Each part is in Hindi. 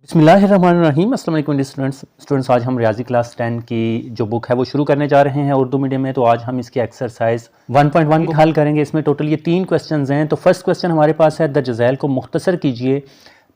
बिस्मिल्लाहिर्रहमानिर्रहीम। अस्सलाम वालेकुम स्टूडेंट्स, आज हम रियाजी क्लास 10 की जो बुक है वो शुरू करने जा रहे हैं उर्दू मीडियम में। तो आज हम इसकी एक्सरसाइज 1.1 को हल करेंगे। इसमें टोटल ये 3 क्वेश्चंस हैं। तो फर्स्ट क्वेश्चन हमारे पास है, द जज़ैल को मुख्तसर कीजिए।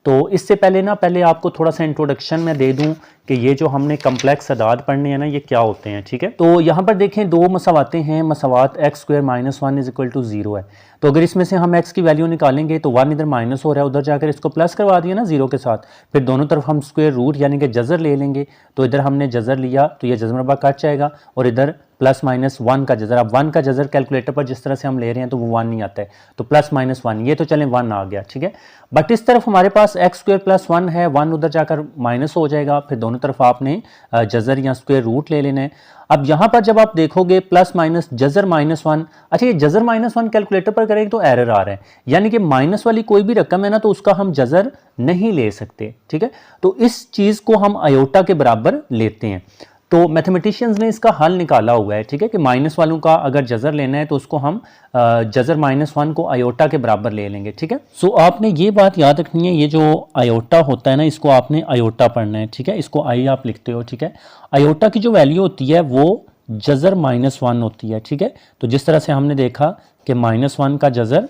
तो इससे पहले आपको थोड़ा सा इंट्रोडक्शन में दे दूं कि ये जो हमने कम्प्लेक्स अदाद पढ़ने हैं ना, ये क्या होते हैं। ठीक है, तो यहाँ पर देखें दो मसावातें हैं। मसावात x square minus 1 is equal to 0 है। तो अगर इसमें से हम x की वैल्यू निकालेंगे तो 1 इधर माइनस हो रहा है, उधर जाकर इसको प्लस करवा दिया ना 0 के साथ। फिर दोनों तरफ हम स्क्वायर रूट यानी कि जज़र ले लेंगे। तो इधर हमने जज़र लिया तो ये जज़र मरबा कट जाएगा और इधर प्लस माइनस 1 का जज़र। अब 1 का जज़र कैलकुलेटर पर जिस तरह से हम ले रहे हैं तो वो 1 नहीं आता है, तो प्लस माइनस 1, ये तो चलें 1 आ गया। ठीक है, बट इस तरफ हमारे पास एक्स स्क्वायर प्लस 1 है, 1 उधर जाकर माइनस हो जाएगा। फिर दोनों तरफ आपने जज़र या स्क्वायर रूट ले लेना है। अब यहां पर जब आप देखोगे प्लस माइनस जज़र माइनस 1, अच्छा ये जज़र माइनस 1 कैलकुलेटर पर करेंगे तो एरर आ रहा है, यानी कि माइनस वाली कोई भी रकम है ना तो उसका हम जज़र नहीं ले सकते। ठीक है, तो इस चीज़ को हम आयोटा के बराबर लेते हैं। तो मैथमेटिशियंस ने इसका हल निकाला हुआ है। ठीक है, कि माइनस वालों का अगर जज़र लेना है तो उसको हम जज़र माइनस 1 को आयोटा के बराबर ले लेंगे। ठीक है, सो आपने ये बात याद रखनी है, ये जो आयोटा होता है ना इसको आपने आयोटा पढ़ना है। ठीक है, इसको आई आप लिखते हो। ठीक है, आयोटा की जो वैल्यू होती है वो जज़र माइनस 1 होती है। ठीक है, तो जिस तरह से हमने देखा कि माइनस 1 का जज़र,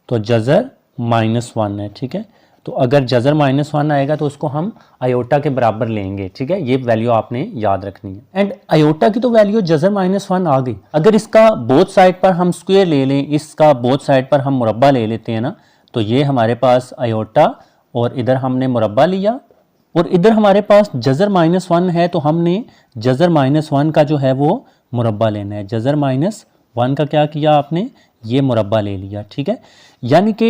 तो जज़र माइनस 1 है। ठीक है, तो अगर जज़र माइनस 1 आएगा तो उसको हम आयोटा के बराबर लेंगे। ठीक है, ये वैल्यू आपने याद रखनी है। एंड आयोटा की तो वैल्यू जज़र माइनस 1 आ गई। अगर इसका बोथ साइड पर हम स्क्वायर ले लें, इसका बोथ साइड पर हम मुरब्बा ले लेते हैं ना, तो ये हमारे पास आयोटा और इधर हमने मुरब्बा लिया और इधर हमारे पास जज़र माइनस 1 है तो हमने जज़र माइनस 1 का जो है वो मुरब्बा लेना है। जज़र माइनस 1 का क्या किया आपने, ये मुरब्बा ले लिया। ठीक है, यानी कि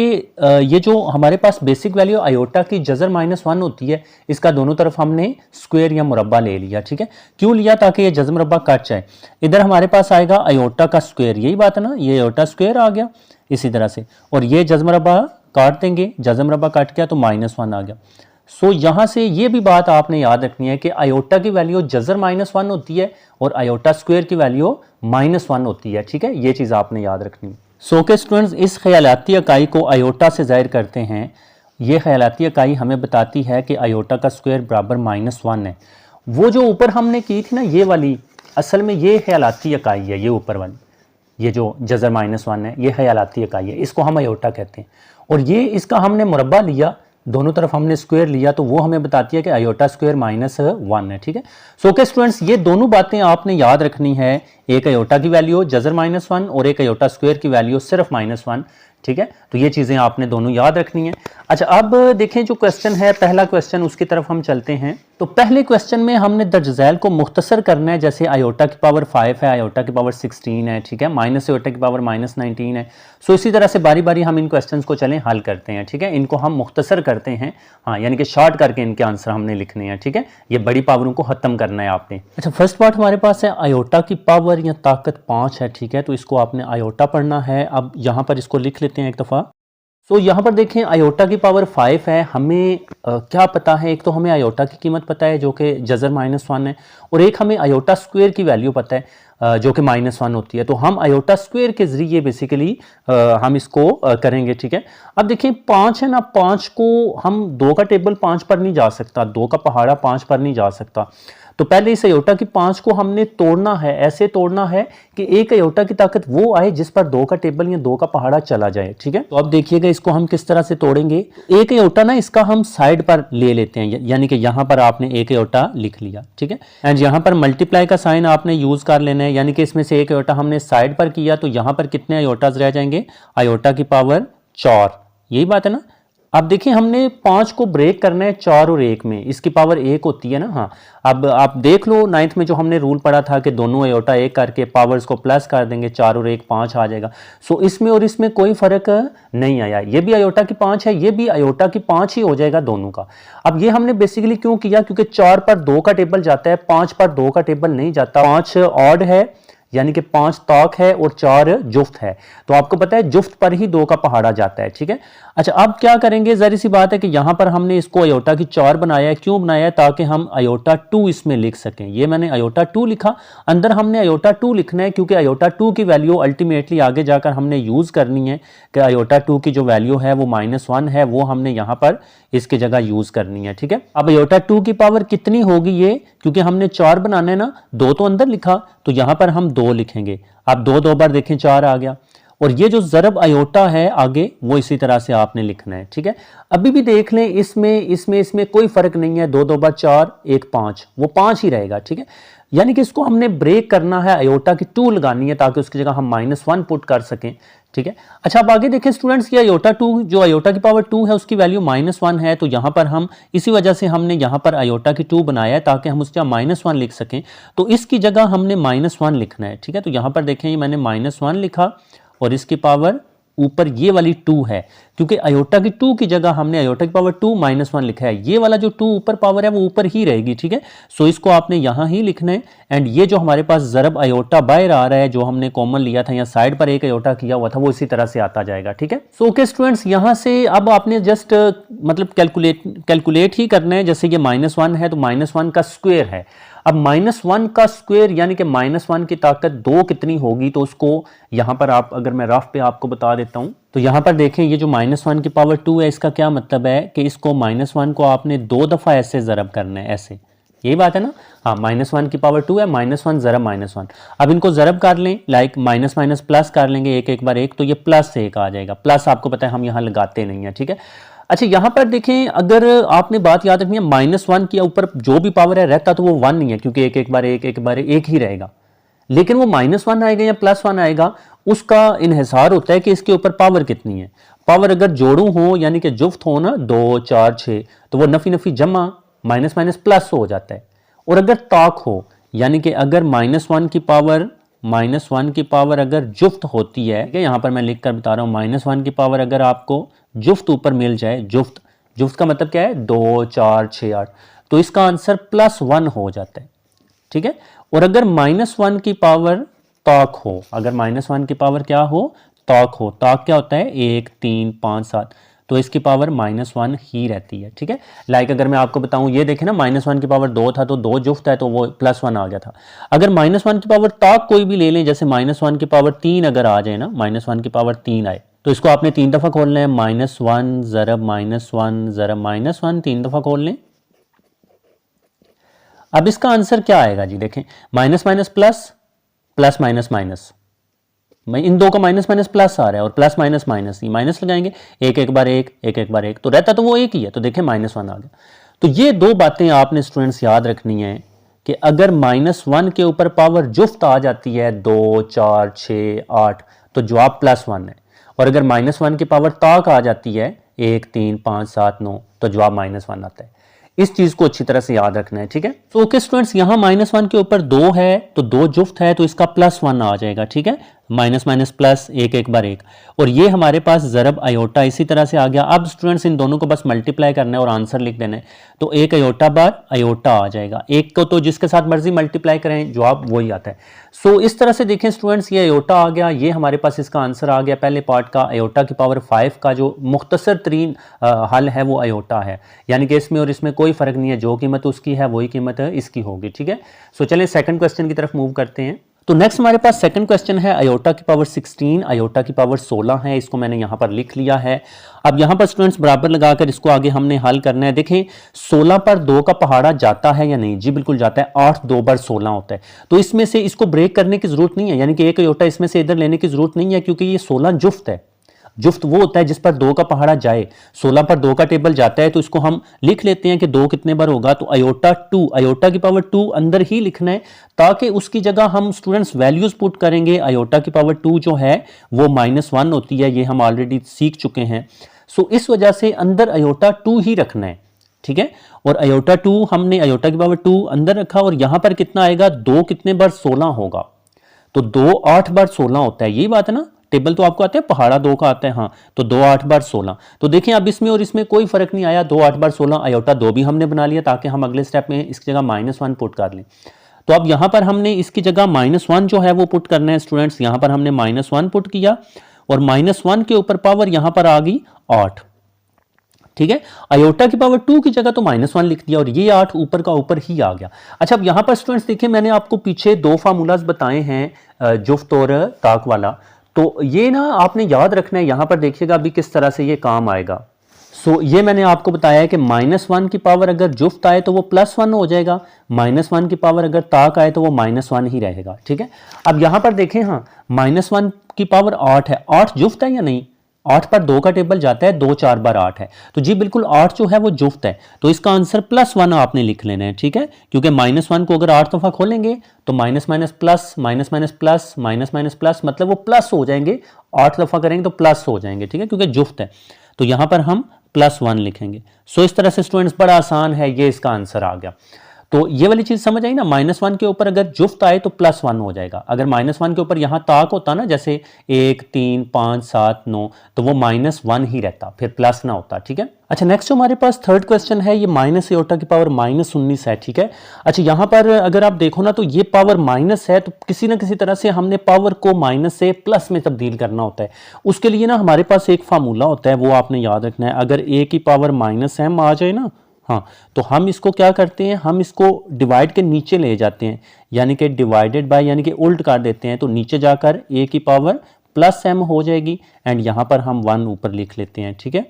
ये जो हमारे पास बेसिक वैल्यू आयोटा की जज़र माइनस 1 होती है, इसका दोनों तरफ हमने स्क्वायर या मुरब्बा ले लिया। ठीक है, क्यों लिया, ताकि ये जज़र मुरब्बा कट जाए। इधर हमारे पास आएगा आयोटा का स्क्वायर, यही बात है ना, ये आयोटा स्क्वायर आ गया इसी तरह से, और ये जज़र मुरब्बा काट देंगे, जज़र मुरब्बा कट गया तो माइनस 1 आ गया। सो यहाँ से ये भी बात आपने याद रखनी है कि आयोटा की वैल्यू जज़र माइनस 1 होती है और आयोटा स्क्वायर की वैल्यू माइनस 1 होती है। ठीक है, ये चीज़ आपने याद रखनी है। सो के स्टूडेंट्स, इस ख़यालाती इकाई को आयोटा से ज़ाहिर करते हैं। ये ख़यालाती इकाई हमें बताती है कि आयोटा का स्क्वायर बराबर माइनस 1 है। वो जो ऊपर हमने की थी ना ये वाली, असल में ये ख़यालाती इकाई है, ये ऊपर वाली, ये जो जज़र माइनस 1 है ये ख़यालाती इकाई है, इसको हम आयोटा कहते हैं। और ये इसका हमने मुरब्बा लिया, दोनों तरफ हमने स्क्वायर लिया, तो वो हमें बताती है कि आयोटा स्क्वायर माइनस 1 है। ठीक है, सो के स्टूडेंट्स, ये दोनों बातें आपने याद रखनी है, एक आयोटा की वैल्यू जज़र माइनस 1 और एक आयोटा स्क्वायर की वैल्यू सिर्फ माइनस 1। ठीक है, तो ये चीज़ें आपने दोनों याद रखनी है। अच्छा, अब देखें जो क्वेश्चन है, पहला क्वेश्चन, उसकी तरफ हम चलते हैं। तो पहले क्वेश्चन में हमने द जज़ैल को मुख्तसर करना है। जैसे आयोटा की पावर 5 है, आयोटा की पावर 16 है। ठीक है, माइनस आयोटा की पावर माइनस 19 है। सो इसी तरह से बारी बारी हम इन क्वेश्चंस को चलें हल करते हैं। ठीक है, इनको हम मुख्तसर करते हैं, हाँ, यानी कि शॉर्ट करके इनके आंसर हमने लिखने हैं। ठीक है, ये बड़ी पावरों को खत्म करना है आपने। अच्छा, फर्स्ट पार्ट हमारे पास है आयोटा की पावर या ताकत 5 है। ठीक है, तो इसको आपने आयोटा पढ़ना है। अब यहाँ पर इसको लिख लेते हैं एक दफ़ा। तो यहाँ पर देखें आयोटा की पावर 5 है। हमें क्या पता है, एक तो हमें आयोटा की कीमत पता है जो कि जज़र माइनस 1 है, और एक हमें आयोटा स्क्वायर की वैल्यू पता है जो कि माइनस 1 होती है। तो हम आयोटा स्क्वायर के ज़रिए बेसिकली हम इसको करेंगे। ठीक है, अब देखें 5 है ना, 5 को हम 2 का टेबल 5 पर नहीं जा सकता, 2 का पहाड़ा 5 पर नहीं जा सकता। तो पहले इस आयोटा की 5 को हमने तोड़ना है, ऐसे तोड़ना है कि एक आयोटा की ताकत वो आए जिस पर 2 का टेबल या 2 का पहाड़ा चला जाए। ठीक है, तो अब देखिएगा इसको हम किस तरह से तोड़ेंगे। एक आयोटा ना इसका हम साइड पर ले लेते हैं, यानी कि यहाँ पर आपने एक आयोटा लिख लिया। ठीक है, एंड यहाँ पर मल्टीप्लाई का साइन आपने यूज कर लेना है, यानी कि इसमें से एक आयोटा हमने साइड पर किया तो यहाँ पर कितने आयोटाज रह जाएंगे, आयोटा की पावर 4, यही बात है ना। अब देखिए हमने 5 को ब्रेक करना है 4 और 1 में, इसकी पावर 1 होती है ना। हाँ, अब आप देख लो 9th में जो हमने रूल पढ़ा था कि दोनों आयोटा 1 करके पावर्स को प्लस कर देंगे, 4 और 1 5 आ जाएगा। सो इसमें और इसमें कोई फर्क नहीं आया, ये भी आयोटा की 5 है, ये भी आयोटा की 5 ही हो जाएगा दोनों का। अब ये हमने बेसिकली क्यों किया, क्योंकि 4 पर 2 का टेबल जाता है, 5 पर 2 का टेबल नहीं जाता। 5 ऑड है, यानी कि 5 ताक है और 4 जुफ्त है। तो आपको पता है जुफ्त पर ही 2 का पहाड़ा जाता है, ठीक है। अच्छा, अब क्या करेंगे, जहरी सी बात है कि यहां पर हमने इसको अयोटा की 4 बनाया है। क्यों बनाया है? ताकि हम अयोटा 2 इसमें लिख सकें। ये मैंने अयोटा 2 लिखा, अंदर हमने अयोटा 2 लिखना है क्योंकि अयोटा 2 की वैल्यू अल्टीमेटली आगे जाकर हमने यूज करनी है कि अयोटा 2 की जो वैल्यू है वो -1 है, वो हमने यहां पर इसकी जगह यूज करनी है, ठीक है। अब अयोटा 2 की पावर कितनी होगी ये, क्योंकि हमने 4 बनाना है ना, 2 तो अंदर लिखा तो यहां पर हम 2 लिखेंगे। अब 2 2 बार देखें 4 आ गया, और ये जो ज़रब अयोटा है आगे वो इसी तरह से आपने लिखना है, ठीक है। अभी भी देख लें इसमें कोई फर्क नहीं है, 2 2 बार 4 1 5, वो 5 ही रहेगा, ठीक है। यानी कि इसको हमने ब्रेक करना है, अयोटा की 2 लगानी है ताकि उसकी जगह हम -1 पुट कर सकें, ठीक है। अच्छा, अब आगे देखें स्टूडेंट्स, ये अयोटा 2 जो अयोटा की पावर 2 है उसकी वैल्यू -1 है, तो यहां पर हम इसी वजह से हमने यहां पर अयोटा की 2 बनाया है ताकि हम उसका -1 लिख सकें। तो इसकी जगह हमने -1 लिखना है, ठीक है। तो यहां पर देखें ये मैंने -1 लिखा और इसकी पावर ऊपर ये वाली 2 है, क्योंकि अयोटा की 2 की जगह हमने अयोटा की पावर 2 -1 लिखा है। ये वाला जो 2 ऊपर पावर है वो ऊपर ही रहेगी, ठीक है। सो इसको आपने यहां ही लिखना है। एंड ये जो हमारे पास ज़रब अयोटा बाहर आ रहा है, जो हमने कॉमन लिया था, या साइड पर एक अयोटा किया हुआ था, वो इसी तरह से आता जाएगा, ठीक है। सो ओके स्टूडेंट्स, यहां से अब आपने जस्ट मतलब कैलकुलेट ही करना है। जैसे ये -1 है तो -1 का स्क्वायर है। अब -1 का स्क्वायर यानी कि -1 की ताकत 2 कितनी होगी, तो उसको यहां पर आप, अगर मैं रफ पे आपको बता देता हूं, तो यहां पर देखें ये जो -1 की पावर 2 है, इसका क्या मतलब है कि इसको -1 को आपने 2 दफ़ा ऐसे ज़रब करना है, ऐसे, यही बात है ना। हाँ, -1 की पावर 2 है, -1 ज़रब -1। अब इनको ज़रब कर लें, लाइक माइनस माइनस प्लस कर लेंगे एक बार एक, तो ये +1 आ जाएगा। प्लस आपको पता है हम यहाँ लगाते नहीं है, ठीक है। अच्छा, यहां पर देखें, अगर आपने बात याद रखनी है, -1 के ऊपर जो भी पावर है रहता तो वो 1 नहीं है, क्योंकि एक बार एक ही रहेगा। लेकिन वो -1 आएगा या +1 आएगा, उसका इन्हिसार होता है कि इसके ऊपर पावर कितनी है। पावर अगर जोड़ू हो यानी कि जुफ्त हो ना, 2 4 6, तो वो नफी नफी जमा माइनस माइनस प्लस हो जाता है। और अगर ताक हो यानी कि अगर -1 की पावर अगर जुफ्त होती है, यहां पर मैं लिख कर बता रहा हूं, -1 की पावर अगर आपको जुफ्त ऊपर मिल जाए, जुफ्त का मतलब क्या है, 2 4 6 8, तो इसका आंसर +1 हो जाता है, ठीक है। और अगर -1 की पावर ताक हो, अगर -1 की पावर क्या हो, ताक हो, ताक क्या होता है, 1 3 5 7, तो इसकी पावर -1 ही रहती है, ठीक है। लाइक अगर मैं आपको बताऊं, ये देखें ना, -1 की पावर 2 था तो 2 जुफ्त है तो वो +1 आ गया था। अगर -1 की पावर ताक कोई भी ले लें, जैसे -1 की पावर 3 अगर आ जाए ना, -1 की पावर 3 आए, तो इसको आपने 3 दफ़ा खोलना है, -1 ज़रब -1 ज़रब -1, 3 दफ़ा खोल लें। अब इसका आंसर क्या आएगा जी, देखें, minus minus plus, plus minus minus, इन दो का माइनस माइनस प्लस आ रहा है और प्लस माइनस माइनस, ये माइनस लगाएंगे, एक बार एक, तो रहता तो वो एक ही है, तो देखें -1 आ गया। तो ये दो बातें आपने स्टूडेंट्स याद रखनी है कि अगर -1 के ऊपर पावर जुफ्त आ जाती है 2 4 6 8, तो जवाब +1 है। और अगर -1 की पावर ताक आ जाती है 1 3 5 7 9, तो जवाब -1 आता है। इस चीज को अच्छी तरह से याद रखना है, ठीक है। तो ओके स्टूडेंट्स, यहां -1 के ऊपर 2 है तो 2 जुफ्त है, तो इसका +1 आ जाएगा, ठीक है। माइनस माइनस प्लस, एक बार एक, और ये हमारे पास ज़रब अयोटा इसी तरह से आ गया। अब स्टूडेंट्स इन दोनों को बस मल्टीप्लाई करना है और आंसर लिख देना है, तो एक अयोटा बार अयोटा आ जाएगा। एक को तो जिसके साथ मर्जी मल्टीप्लाई करें, जवाब वही आता है। सो इस तरह से देखें स्टूडेंट्स, ये अयोटा आ गया, ये हमारे पास इसका आंसर आ गया पहले पार्ट का। अयोटा की पावर 5 का जो मुख्तसर तरीन हल है वो अयोटा है, यानी कि इसमें और इसमें कोई फर्क नहीं है, जो कीमत उसकी है वही कीमत इसकी होगी, ठीक है। सो चलिए सेकंड क्वेश्चन की तरफ मूव करते हैं। तो नेक्स्ट हमारे पास सेकंड क्वेश्चन है, अयोटा की पावर 16, अयोटा की पावर 16 है, इसको मैंने यहां पर लिख लिया है। अब यहां पर स्टूडेंट्स बराबर लगाकर इसको आगे हमने हल करना है। देखें 16 पर 2 का पहाड़ा जाता है या नहीं, जी बिल्कुल जाता है, 8 2 बार 16 होता है, तो इसमें से इसको ब्रेक करने की जरूरत नहीं है, यानी कि एक अयोटा इसमें से इधर लेने की जरूरत नहीं है, क्योंकि ये 16 जुफ्त है। जुफ्त वो होता है जिस पर 2 का पहाड़ा जाए, 16 पर 2 का टेबल जाता है, तो इसको हम लिख लेते हैं कि 2 कितने बार होगा, तो अयोटा 2, अयोटा की पावर 2 अंदर ही लिखना है, ताकि उसकी जगह हम स्टूडेंट्स वैल्यूज पुट करेंगे। अयोटा की पावर 2 जो है वो -1 होती है, ये हम ऑलरेडी सीख चुके हैं। सो इस वजह से अंदर अयोटा 2 ही रखना है, ठीक है। और अयोटा 2 हमने अयोटा की पावर 2 अंदर रखा, और यहां पर कितना आएगा, 2 कितने बार 16 होगा, तो 2 8 बार 16 होता है, यही बात है ना। टेबल तो आपको आता है, पहाड़ा 2 का आता है, हाँ, तो 2 8 बार 16। तो देखें अब इसमें और इसमें कोई फर्क नहीं आया, 2 8 बार 16, अयोटा 2 भी हमने बना लिया, ताकि हम अगले स्टेप में इसकी जगह -1 पुट कर लें। तो अब यहां पर हमने इसकी जगह -1 जो है वो पुट करना है स्टूडेंट्स। यहां पर हमने -1 पुट किया और -1 के ऊपर पावर यहां पर आ गई 8, ठीक है। आयोटा की पावर 2 की जगह तो -1 लिख दिया और ये 8 ऊपर का ऊपर ही आ गया। अच्छा, अब यहां पर स्टूडेंट्स देखिए, मैंने आपको पीछे 2 फार्मूलाज बताए हैं जुफ्त और ताक वाला, तो ये ना आपने याद रखना है। यहां पर देखिएगा अभी किस तरह से ये काम आएगा। ये मैंने आपको बताया है कि -1 की पावर अगर जुफ्त आए तो वो +1 हो जाएगा, -1 की पावर अगर ताक आए तो वो -1 ही रहेगा, ठीक है। अब यहां पर देखें, हाँ, -1 की पावर 8 है, 8 जुफ्त है या नहीं? 8 पर 2 का टेबल जाता है, 2 4 बार 8 है, तो जी बिल्कुल 8 जो है वो जुफ्त है, तो इसका आंसर +1 आपने लिख लेना है, ठीक है। क्योंकि -1 को अगर 8 दफा खोलेंगे तो minus minus plus minus minus plus minus minus plus, मतलब वो प्लस हो जाएंगे, 8 दफा करेंगे तो प्लस हो जाएंगे, ठीक है, क्योंकि जुफ्त है। तो यहां पर हम +1 लिखेंगे। सो इस तरह से स्टूडेंट्स बड़ा आसान है, ये इसका आंसर आ गया। तो ये वाली चीज समझ आई ना, -1 के ऊपर अगर जुफ्त आए तो +1 हो जाएगा। अगर -1 के ऊपर यहां ताक होता ना, जैसे 1 3 5 7 9, तो वो -1 ही रहता, फिर प्लस ना होता, ठीक है। अच्छा, नेक्स्ट जो हमारे पास थर्ड क्वेश्चन है, ये माइनस एओर्टा की पावर -19 है, ठीक है। अच्छा, यहां पर अगर आप देखो ना, तो ये पावर माइनस है, तो किसी ना किसी तरह से हमने पावर को माइनस से प्लस में तब्दील करना होता है। उसके लिए ना हमारे पास एक फार्मूला होता है, वो आपने याद रखना है। अगर a की पावर -m आ जाए ना, हाँ, तो हम इसको क्या करते हैं, हम इसको डिवाइड के नीचे ले जाते हैं, यानी कि डिवाइडेड बाय, यानी कि उल्ट कर देते हैं, तो नीचे जाकर a की पावर +m हो जाएगी एंड यहां पर हम 1 ऊपर लिख लेते हैं, ठीक है।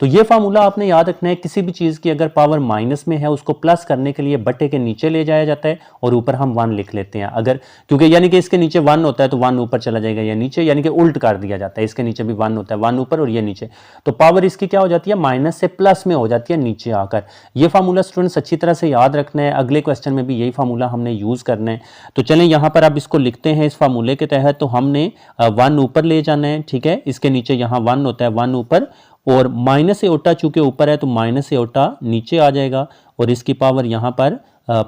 तो ये फार्मूला आपने याद रखना है, किसी भी चीज़ की अगर पावर माइनस में है उसको प्लस करने के लिए बट्टे के नीचे ले जाया जाता है और ऊपर हम 1 लिख लेते हैं। अगर क्योंकि यानी कि इसके नीचे 1 होता है तो 1 ऊपर चला जाएगा या नीचे, यानी कि उल्ट कर दिया जाता है, इसके नीचे भी 1 होता है, 1 ऊपर और ये नीचे, तो पावर इसकी क्या हो जाती है, माइनस से प्लस में हो जाती है नीचे आकर। ये फार्मूला स्टूडेंट्स अच्छी तरह से याद रखना है, अगले क्वेश्चन में भी यही फार्मूला हमने यूज़ करना है। तो चलें यहाँ पर अब इसको लिखते हैं, इस फार्मूले के तहत तो हमने 1 ऊपर ले जाना है, ठीक है, इसके नीचे यहाँ 1 होता है, 1 ऊपर, और माइनस एओर्टा चूंकि ऊपर है तो माइनस एओर्टा नीचे आ जाएगा और इसकी पावर यहाँ पर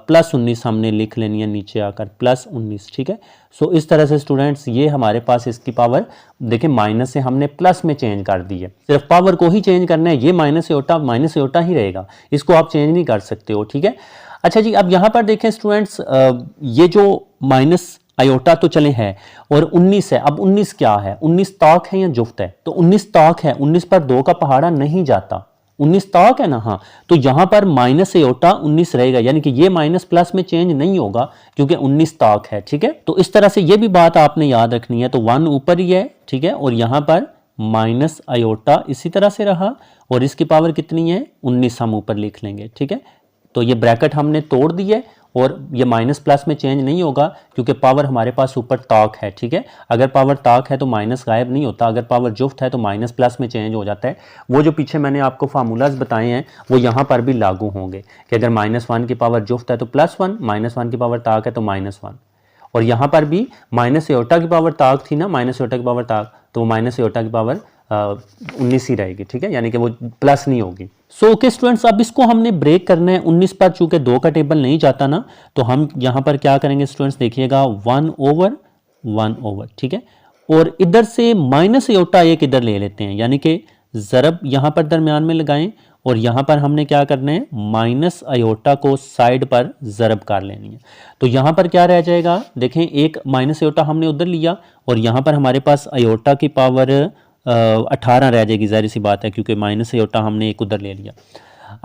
+19 हमने लिख लेनी है नीचे आकर, +19, ठीक है। सो इस तरह से स्टूडेंट्स ये हमारे पास इसकी पावर देखिए माइनस से हमने प्लस में चेंज कर दी है, सिर्फ पावर को ही चेंज करना है, ये माइनस एओर्टा ही रहेगा, इसको आप चेंज नहीं कर सकते हो, ठीक है। अच्छा जी, अब यहाँ पर देखें स्टूडेंट्स, ये जो माइनस आयोटा तो चले है और 19 है, अब 19 क्या है, 19 ताक है या जुफ्त है, तो 19 ताक है, 19 पर 2 का पहाड़ा नहीं जाता, 19 ताक है ना, हाँ, तो यहां पर माइनस एओर्टा 19 रहेगा, यानी कि ये माइनस प्लस में चेंज नहीं होगा क्योंकि 19 ताक है, ठीक है। तो इस तरह से ये भी बात आपने याद रखनी है, तो 1 ऊपर ही है, ठीक है, और यहां पर माइनस आयोटा इसी तरह से रहा और इसकी पावर कितनी है, 19 हम ऊपर लिख लेंगे, ठीक है। तो ये ब्रैकेट हमने तोड़ दी है और ये माइनस प्लस में चेंज नहीं होगा क्योंकि पावर हमारे पास ऊपर ताक है, ठीक है। अगर पावर ताक है तो माइनस गायब नहीं होता, अगर पावर जुफ्त है तो माइनस प्लस में चेंज हो जाता है। वो जो पीछे मैंने आपको फार्मूलाज बताए हैं वो यहाँ पर भी लागू होंगे कि अगर -1 की पावर जुफ्त है तो +1, -1 की पावर ताक है तो -1, और यहाँ पर भी माइनस एओर्टा की पावर ताक थी ना, माइनस एओर्टा की पावर ताक, तो माइनस एओर्टा की पावर 19 ही रहेगी, ठीक है, यानी कि वो प्लस नहीं होगी। सो ओके स्टूडेंट्स, अब इसको हमने ब्रेक करना है। 19 पर चूंकि 2 का टेबल नहीं जाता ना, तो हम यहाँ पर क्या करेंगे स्टूडेंट्स, देखिएगा 1/1, ठीक है, और इधर से माइनस एओर्टा एक इधर ले लेते हैं, यानी कि ज़रब यहाँ पर दरमियान में लगाएं और यहाँ पर हमने क्या करना है, माइनस आयोटा को साइड पर ज़रब कर लेनी है। तो यहाँ पर क्या रह जाएगा, देखें, एक माइनस आयोटा हमने उधर लिया और यहाँ पर हमारे पास आयोटा की पावर 18 रह जाएगी, जाहिर सी बात है क्योंकि माइनस आयोटा हमने एक उधर ले लिया।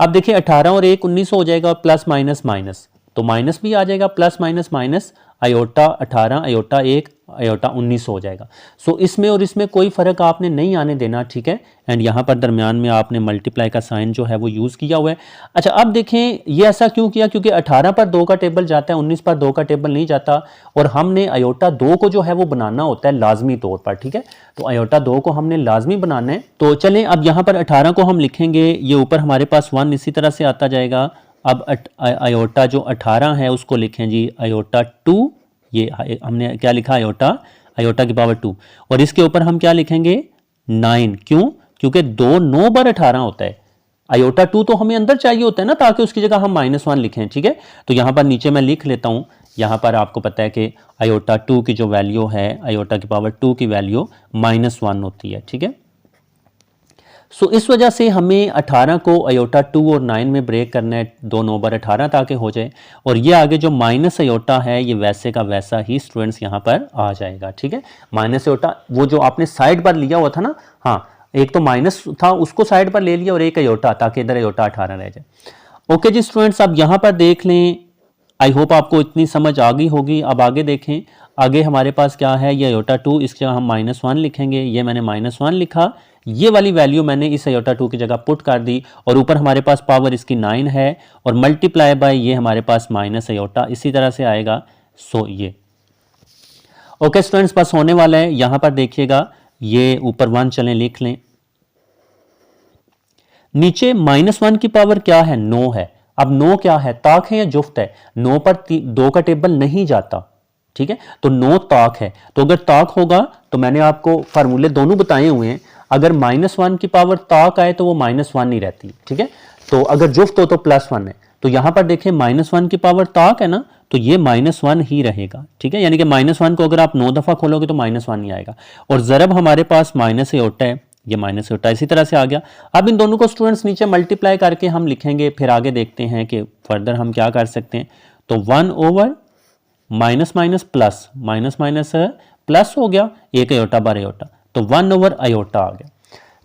अब देखिए 18 और 1 19 हो जाएगा, प्लस माइनस माइनस, तो माइनस भी आ जाएगा, plus minus minus, iota 18 iota 1 iota 19 हो जाएगा। सो इसमें और इसमें कोई फ़र्क आपने नहीं आने देना, ठीक है, एंड यहाँ पर दरमियान में आपने मल्टीप्लाई का साइन जो है वो यूज़ किया हुआ है। अच्छा, अब देखें ये ऐसा क्यों किया, क्योंकि 18 पर 2 का टेबल जाता है, 19 पर 2 का टेबल नहीं जाता, और हमने आयोटा 2 को जो है वो बनाना होता है लाजमी तौर पर, ठीक है, तो आयोटा 2 को हमने लाजमी बनाना है। तो चलें अब यहाँ पर 18 को हम लिखेंगे, ये ऊपर हमारे पास 1 इसी तरह से आता जाएगा। अब आयोटा जो 18 है उसको लिखें जी आयोटा 2, ये हमने क्या लिखा, आयोटा की पावर 2, और इसके ऊपर हम क्या लिखेंगे 9, क्यों, क्योंकि 2 9 बार 18 होता है, आयोटा 2 तो हमें अंदर चाहिए होता है ना, ताकि उसकी जगह हम -1 लिखें, ठीक है। तो यहाँ पर नीचे मैं लिख लेता हूँ, यहाँ पर आपको पता है कि आयोटा 2 की जो वैल्यू है, आयोटा की पावर 2 की वैल्यू -1 होती है, ठीक है। सो इस वजह से हमें 18 को अयोटा 2 और 9 में ब्रेक करना है, 2 9 बार 18 ताकि हो जाए, और ये आगे जो माइनस अयोटा है ये वैसे का वैसा ही स्टूडेंट्स यहाँ पर आ जाएगा। ठीक है, माइनस अयोटा वो जो आपने साइड पर लिया हुआ था ना, हाँ एक तो माइनस था उसको साइड पर ले लिया और एक अयोटा ताकि इधर अयोटा 18 रह जाए। ओके जी स्टूडेंट्स, अब यहाँ पर देख लें, आई होप आपको इतनी समझ आ गई होगी। अब आगे देखें, आगे हमारे पास क्या है, ये अयोटा 2, इसकी जगह हम -1 लिखेंगे, ये मैंने -1 लिखा, ये वाली वैल्यू मैंने इस अयोटा 2 की जगह पुट कर दी, और ऊपर हमारे पास पावर इसकी 9 है और मल्टीप्लाई बाय ये हमारे पास माइनस अयोटा इसी तरह से आएगा। सो ये ओके स्टूडेंट्स, बस होने वाला है। यहां पर देखिएगा, ये ऊपर 1 चलें लिख लें, नीचे -1 की पावर क्या है, 9 है। अब 9 क्या है, ताक है या जुफ्त है, 9 पर 2 का टेबल नहीं जाता। ठीक है, तो 9 ताक है, तो अगर ताक होगा तो मैंने आपको फार्मूले दोनों बताए हुए हैं, अगर -1 की पावर ताक आए तो वो -1 ही रहती। ठीक है, तो अगर जुफ्त हो तो +1 है, तो यहां पर देखें -1 की पावर ताक है ना, तो ये -1 ही रहेगा। ठीक है, यानी कि -1 को अगर आप 9 दफा खोलोगे तो -1 ही आएगा, और जरब हमारे पास माइनस अयोटा है, ये माइनस अयोटा इसी तरह से आ गया। अब इन दोनों को स्टूडेंट्स नीचे मल्टीप्लाई करके हम लिखेंगे, फिर आगे देखते हैं कि फर्दर हम क्या कर सकते हैं। तो 1 over minus minus plus, minus minus plus हो गया, एक अयोटा बार अयोटा, तो 1 ओवर अयोटा आ गया।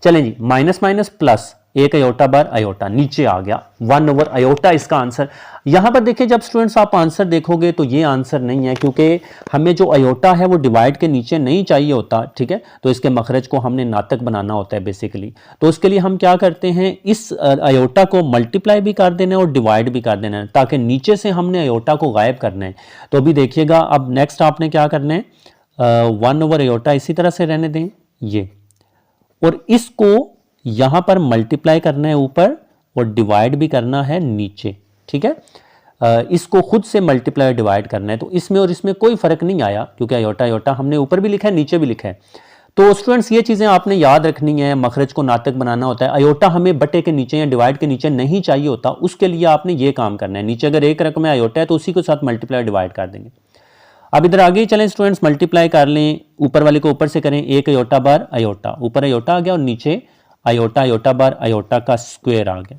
चलें जी, माइनस माइनस प्लस, एक अयोटा बार अयोटा नीचे आ गया, 1 ओवर अयोटा इसका आंसर। यहां पर देखिए, जब स्टूडेंट्स आप आंसर देखोगे तो ये आंसर नहीं है, क्योंकि हमें जो अयोटा है वो डिवाइड के नीचे नहीं चाहिए होता। ठीक है, तो इसके मखरज को हमने नातक बनाना होता है बेसिकली, तो उसके लिए हम क्या करते हैं, इस अयोटा को मल्टीप्लाई भी कर देना है और डिवाइड भी कर देना है, ताकि नीचे से हमने अयोटा को गायब करना है। तो अभी देखिएगा, अब नेक्स्ट आपने क्या करना है, 1 ओवर अयोटा इसी तरह से रहने दें ये, और इसको यहां पर मल्टीप्लाई करना है ऊपर और डिवाइड भी करना है नीचे। ठीक है, इसको खुद से मल्टीप्लाई डिवाइड करना है, तो इसमें और इसमें कोई फर्क नहीं आया, क्योंकि अयोटा अयोटा हमने ऊपर भी लिखा है नीचे भी लिखा है। तो स्टूडेंट्स ये चीजें आपने याद रखनी है, मखरज को नातक बनाना होता है। अयोटा हमें बटे के नीचे या डिवाइड के नीचे नहीं चाहिए होता, उसके लिए आपने ये काम करना है। नीचे अगर एक रकम है अयोटा है तो उसी के साथ मल्टीप्लाई डिवाइड कर देंगे। अब इधर आगे चलें स्टूडेंट्स, मल्टीप्लाई कर लें, ऊपर वाले को ऊपर से करें, एक अयोटा बार अयोटा, ऊपर अयोटा आ गया और नीचे अयोटा अयोटा बार अयोटा का स्क्वायर आ गया।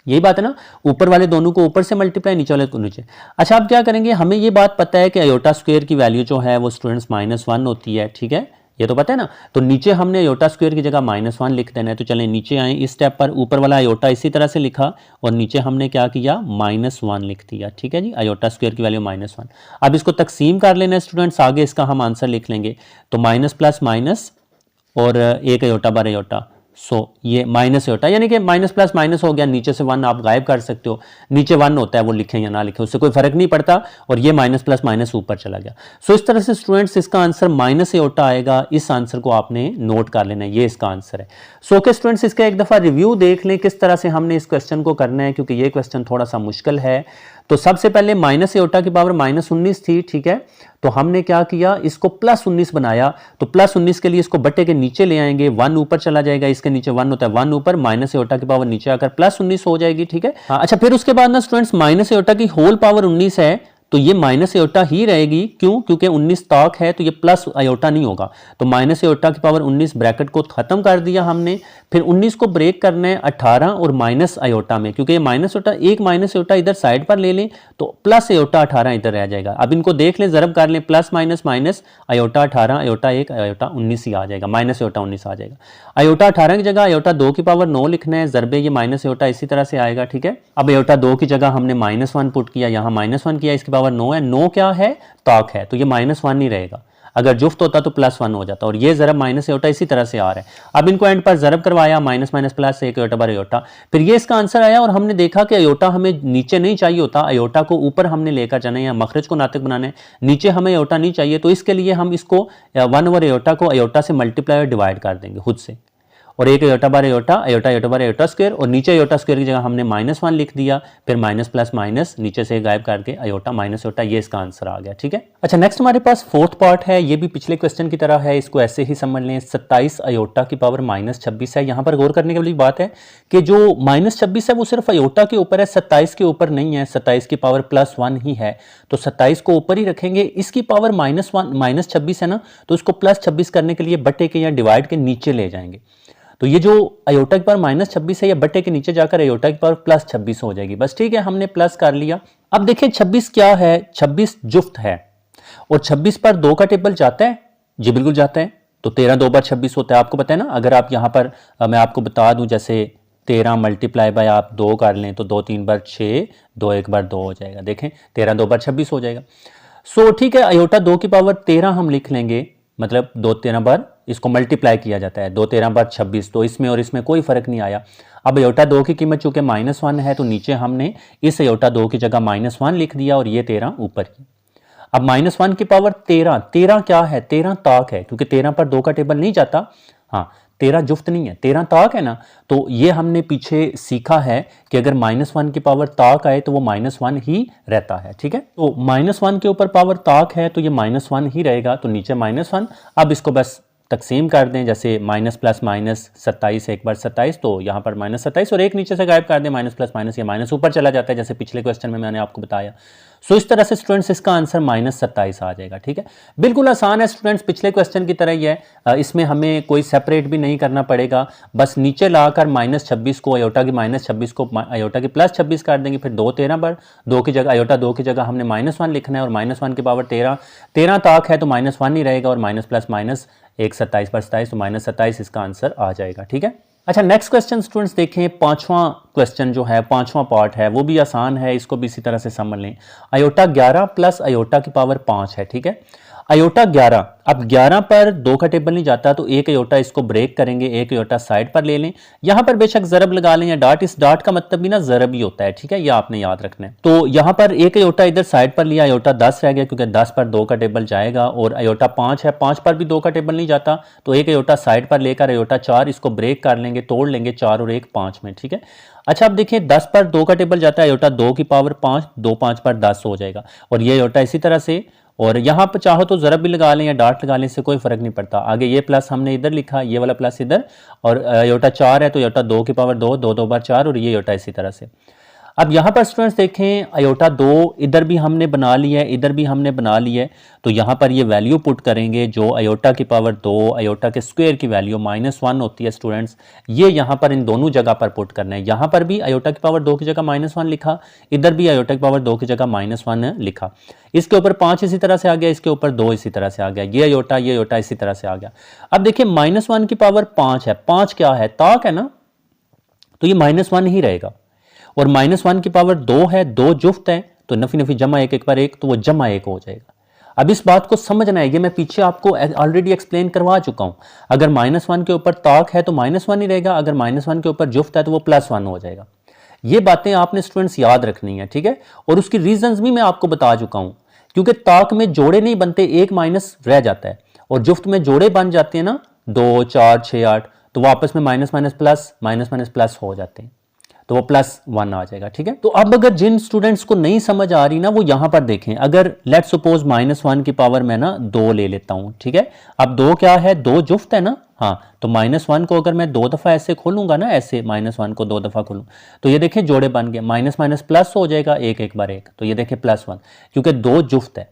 यही बात है ना, ऊपर वाले दोनों को ऊपर से मल्टीप्लाई, नीचे वाले को नीचे। अच्छा, अब क्या करेंगे, हमें ये बात पता है कि अयोटा स्क्वायर की वैल्यू जो है वो स्टूडेंट्स -1 होती है। ठीक है, ये तो पता है ना, तो नीचे हमने अयोटा स्क्वायर की जगह -1 लिख देना है। तो चलें नीचे आए, इस स्टेप पर ऊपर वाला अयोटा इसी तरह से लिखा और नीचे हमने क्या किया, -1 लिख दिया। ठीक है जी, अयोटा स्क्वायर की वैल्यू -1। अब इसको तकसीम कर लेना है स्टूडेंट्स, आगे इसका हम आंसर लिख लेंगे। तो माइनस प्लस माइनस और एक अयोटा बार अयोटा, सो ये माइनस अयोटा, यानी कि माइनस प्लस माइनस हो गया, नीचे से 1 आप गायब कर सकते हो, नीचे 1 होता है, वो लिखें या ना लिखें उससे कोई फर्क नहीं पड़ता, और ये माइनस प्लस माइनस ऊपर चला गया। सो इस तरह से स्टूडेंट्स इसका आंसर माइनस अयोटा आएगा। इस आंसर को आपने नोट कर लेना है, ये इसका आंसर है। सो ओके स्टूडेंट्स, इसका एक दफा रिव्यू देख लें किस तरह से हमने इस क्वेश्चन को करना है, क्योंकि ये क्वेश्चन थोड़ा सा मुश्किल है। तो सबसे पहले माइनस अयोटा की पावर -19 थी। ठीक है, तो हमने क्या किया, इसको +19 बनाया, तो +19 के लिए इसको बट्टे के नीचे ले आएंगे, 1 ऊपर चला जाएगा, इसके नीचे 1 होता है, 1 ऊपर, माइनस अयोटा की पावर नीचे आकर +19 हो जाएगी। ठीक है, अच्छा, फिर उसके बाद ना स्टूडेंट्स माइनस अयोटा की होल पावर 19 है, तो ये माइनस अयोटा ही रहेगी। क्यों, क्योंकि 19 ताक है, तो ये प्लस अयोटा नहीं होगा, तो माइनस अयोटा की पावर 19 ब्रैकेट को खत्म कर दिया हमने। फिर 19 को ब्रेक करना है 18 और माइनस अयोटा में, क्योंकि ये माइनस अयोटा, एक माइनस अयोटा इधर साइड पर ले लें तो प्लस अयोटा 18 इधर रह जाएगा। अब इनको देख लें, जरब कर लें, plus minus minus iota 18, iota 1, iota 19 ही आ जाएगा, माइनस अयोटा 19 आ जाएगा। अयोटा 18 की जगह अयोटा 2 की पावर 9 लिखना है, जरबे ये माइनस अयोटा इसी तरह से आएगा। ठीक है, अब अयोटा 2 की जगह हमने -1 पुट किया, यहाँ -1 किया, इसकी पावर 9 है, 9 क्या है, ताक है, तो ये -1 नहीं रहेगा, अगर जुफ्त होता तो +1 हो जाता, और ये जरब माइनस अयोटा इसी तरह से आ रहा है। अब इनको एंड पर जरब करवाया, माइनस माइनस प्लस, एक अयोटा बार अयोटा, फिर ये इसका आंसर आया, और हमने देखा कि अयोटा हमें नीचे नहीं चाहिए होता, अयोटा को ऊपर हमने लेकर जाना है, या मखरज को नातक बनाना है, नीचे हमें अयोटा नहीं चाहिए, तो इसके लिए हम इसको 1 ओवर अयोटा को अयोटा से मल्टीप्लाई और डिवाइड कर देंगे खुद से, और एक अयोटा बार अयोटा, अयोटा अयोटा बार अयोटा स्क्वायर, और नीचे अयोटा स्क्वायर की जगह हमने -1 लिख दिया, फिर माइनस प्लस माइनस नीचे से गायब करके अयोटा माइनस अयोटा, ये इसका आंसर आ गया। ठीक है, अच्छा, नेक्स्ट हमारे पास 4th पार्ट है, ये भी पिछले क्वेश्चन की तरह है, इसको ऐसे ही समझ लें। 27 अयोटा की पावर -26 है। यहाँ पर गौर करने वाली बात है कि जो -26 है वो सिर्फ अयोटा के ऊपर है, 27 के ऊपर नहीं है, 27 की पावर +1 ही है, तो 27 को ऊपर ही रखेंगे। इसकी पावर -26 है ना, तो उसको +26 करने के लिए बटे के या डिवाइड के नीचे ले जाएंगे। तो ये जो अयोटा की पावर -26 है ये बटे के नीचे जाकर अयोटा की पावर +26 हो जाएगी। बस ठीक है, हमने प्लस कर लिया। अब देखिए 26 क्या है, 26 जुफ्त है और 26 पर 2 का टेबल जाता है, जी बिल्कुल जाता है। तो 13 2 बार 26 होता है, आपको पता है ना। अगर आप यहाँ पर मैं आपको बता दूं, जैसे 13 मल्टीप्लाई बाय आप 2 कर लें तो 2 3 बार 6, 2 1 बार 2 हो जाएगा। देखें 13 2 बार 26 हो जाएगा। सो ठीक है, अयोटा 2 की पावर 13 हम लिख लेंगे, मतलब 2 13 बार इसको मल्टीप्लाई किया जाता है, 2 13 बार 26। तो इसमें और इसमें कोई फर्क नहीं आया। अब अयोटा 2 की कीमत चूंकि -1 है तो नीचे हमने इस अयोटा 2 की जगह -1 लिख दिया और ये 13 ऊपर की। अब -1 की पावर 13, 13 क्या है, 13 ताक है, क्योंकि 13 पर 2 का टेबल नहीं जाता। हाँ, 13 जुफ्त नहीं है, 13 ताक है ना। तो ये हमने पीछे सीखा है कि अगर -1 की पावर ताक आए तो वो -1 ही रहता है, ठीक है। तो -1 के ऊपर पावर ताक है तो ये -1 ही रहेगा, तो नीचे -1। अब इसको बस तकसीम कर दें, जैसे माइनस प्लस माइनस 27 एक बार 27, तो यहाँ पर -27 और एक नीचे से गायब कर दें, माइनस प्लस माइनस ये माइनस ऊपर चला जाता है, जैसे पिछले क्वेश्चन में मैंने आपको बताया। सो इस तरह से स्टूडेंट्स इसका आंसर -27 आ जाएगा, ठीक है। बिल्कुल आसान है स्टूडेंट्स, पिछले क्वेश्चन की तरह ही है। इसमें हमें कोई सेपरेट भी नहीं करना पड़ेगा, बस नीचे लाकर -26 को अयोटा की -26 को अयोटा की +26 कर देंगे। फिर 2 13 बार 2 की जगह अयोटा 2 की जगह हमने -1 लिखना है और -1 की पावर 13, 13 ताक है तो -1 ही रहेगा और माइनस प्लस माइनस 1 27 पर 27, तो -27 इसका आंसर आ जाएगा, ठीक है। अच्छा, नेक्स्ट क्वेश्चन स्टूडेंट्स देखें, पांचवां क्वेश्चन जो है, पांचवां पार्ट है, वो भी आसान है, इसको भी इसी तरह से समझ लें। अयोटा 11 प्लस अयोटा की पावर 5 है, ठीक है। अयोटा 11, अब 11 पर 2 का टेबल नहीं जाता तो एक अयोटा इसको ब्रेक करेंगे, एक अयोटा साइड पर ले लें। यहां पर बेशक जरब लगा लें या डाट, इस डाट का मतलब भी ना जरब ही होता है, ठीक है, यह आपने याद रखना है। तो यहां पर एक अयोटा इधर साइड पर लिया, अयोटा 10 रह गया क्योंकि 10 पर 2 का टेबल जाएगा, और अयोटा 5 है, 5 पर भी 2 का टेबल नहीं जाता तो एक अयोटा साइड पर लेकर अयोटा 4 इसको ब्रेक कर लेंगे, तोड़ लेंगे 4 और 1 5 में, ठीक है। अच्छा, अब देखिए 10 पर 2 का टेबल जाता है, अयोटा 2 की पावर 5, 2 5 पर 10 हो जाएगा, और ये अयोटा इसी तरह से, और यहां पर चाहो तो जरब भी लगा लें या डाट लगा लें, इससे कोई फर्क नहीं पड़ता। आगे ये प्लस हमने इधर लिखा, ये वाला प्लस इधर, और अयोटा 4 है तो अयोटा 2 की पावर 2, 2 2 बार 4, और ये अयोटा इसी तरह से। अब यहां पर स्टूडेंट्स देखें, अयोटा 2 इधर भी हमने बना लिया है, इधर भी हमने बना लिया है, तो यहां पर ये वैल्यू पुट करेंगे जो अयोटा की पावर 2 अयोटा के स्क्वायर की वैल्यू -1 होती है स्टूडेंट्स, ये यहां पर इन दोनों जगह पर पुट करना है। यहां पर भी अयोटा की पावर 2 की जगह -1 लिखा, इधर भी अयोटा की पावर 2 की जगह -1 लिखा। इसके ऊपर 5 इसी तरह से आ गया, इसके ऊपर 2 इसी तरह से आ गया, ये अयोटा इसी तरह से आ गया। अब देखिए -1 की पावर 5 है, 5 क्या है, ताक है ना, तो ये -1 ही रहेगा, और -1 की पावर 2 है, 2 जुफ्त है, तो नफी नफी जमा 1 1 पर 1, तो वो जमा 1 हो जाएगा। अब इस बात को समझना है, ये मैं पीछे आपको ऑलरेडी एक्सप्लेन करवा चुका हूं। अगर -1 के ऊपर ताक है तो -1 ही रहेगा, अगर -1 के ऊपर जुफ्त है तो वो +1 हो जाएगा। ये बातें आपने स्टूडेंट्स याद रखनी है, ठीक है। और उसकी रीजंस भी मैं आपको बता चुका हूं, क्योंकि ताक में जोड़े नहीं बनते, एक माइनस रह जाता है, और जुफ्त में जोड़े बन जाते हैं ना, 2 4 6 8, तो वो आपस में माइनस माइनस प्लस हो जाते हैं, तो वो +1 आ जाएगा, ठीक है। तो अब अगर जिन स्टूडेंट्स को नहीं समझ आ रही ना, वो यहां पर देखें। अगर लेट्स सपोज -1 की पावर मैं ना 2 ले लेता हूं, ठीक है। अब 2 क्या है, 2 जुफ्त है ना, हाँ, तो -1 को अगर मैं 2 दफा ऐसे खोलूंगा ना, ऐसे -1 को 2 दफा खोलूं, तो ये देखें जोड़े बन गए, माइनस माइनस प्लस हो जाएगा, 1 1 बार 1, तो ये देखें +1, क्योंकि 2 जुफ्त है।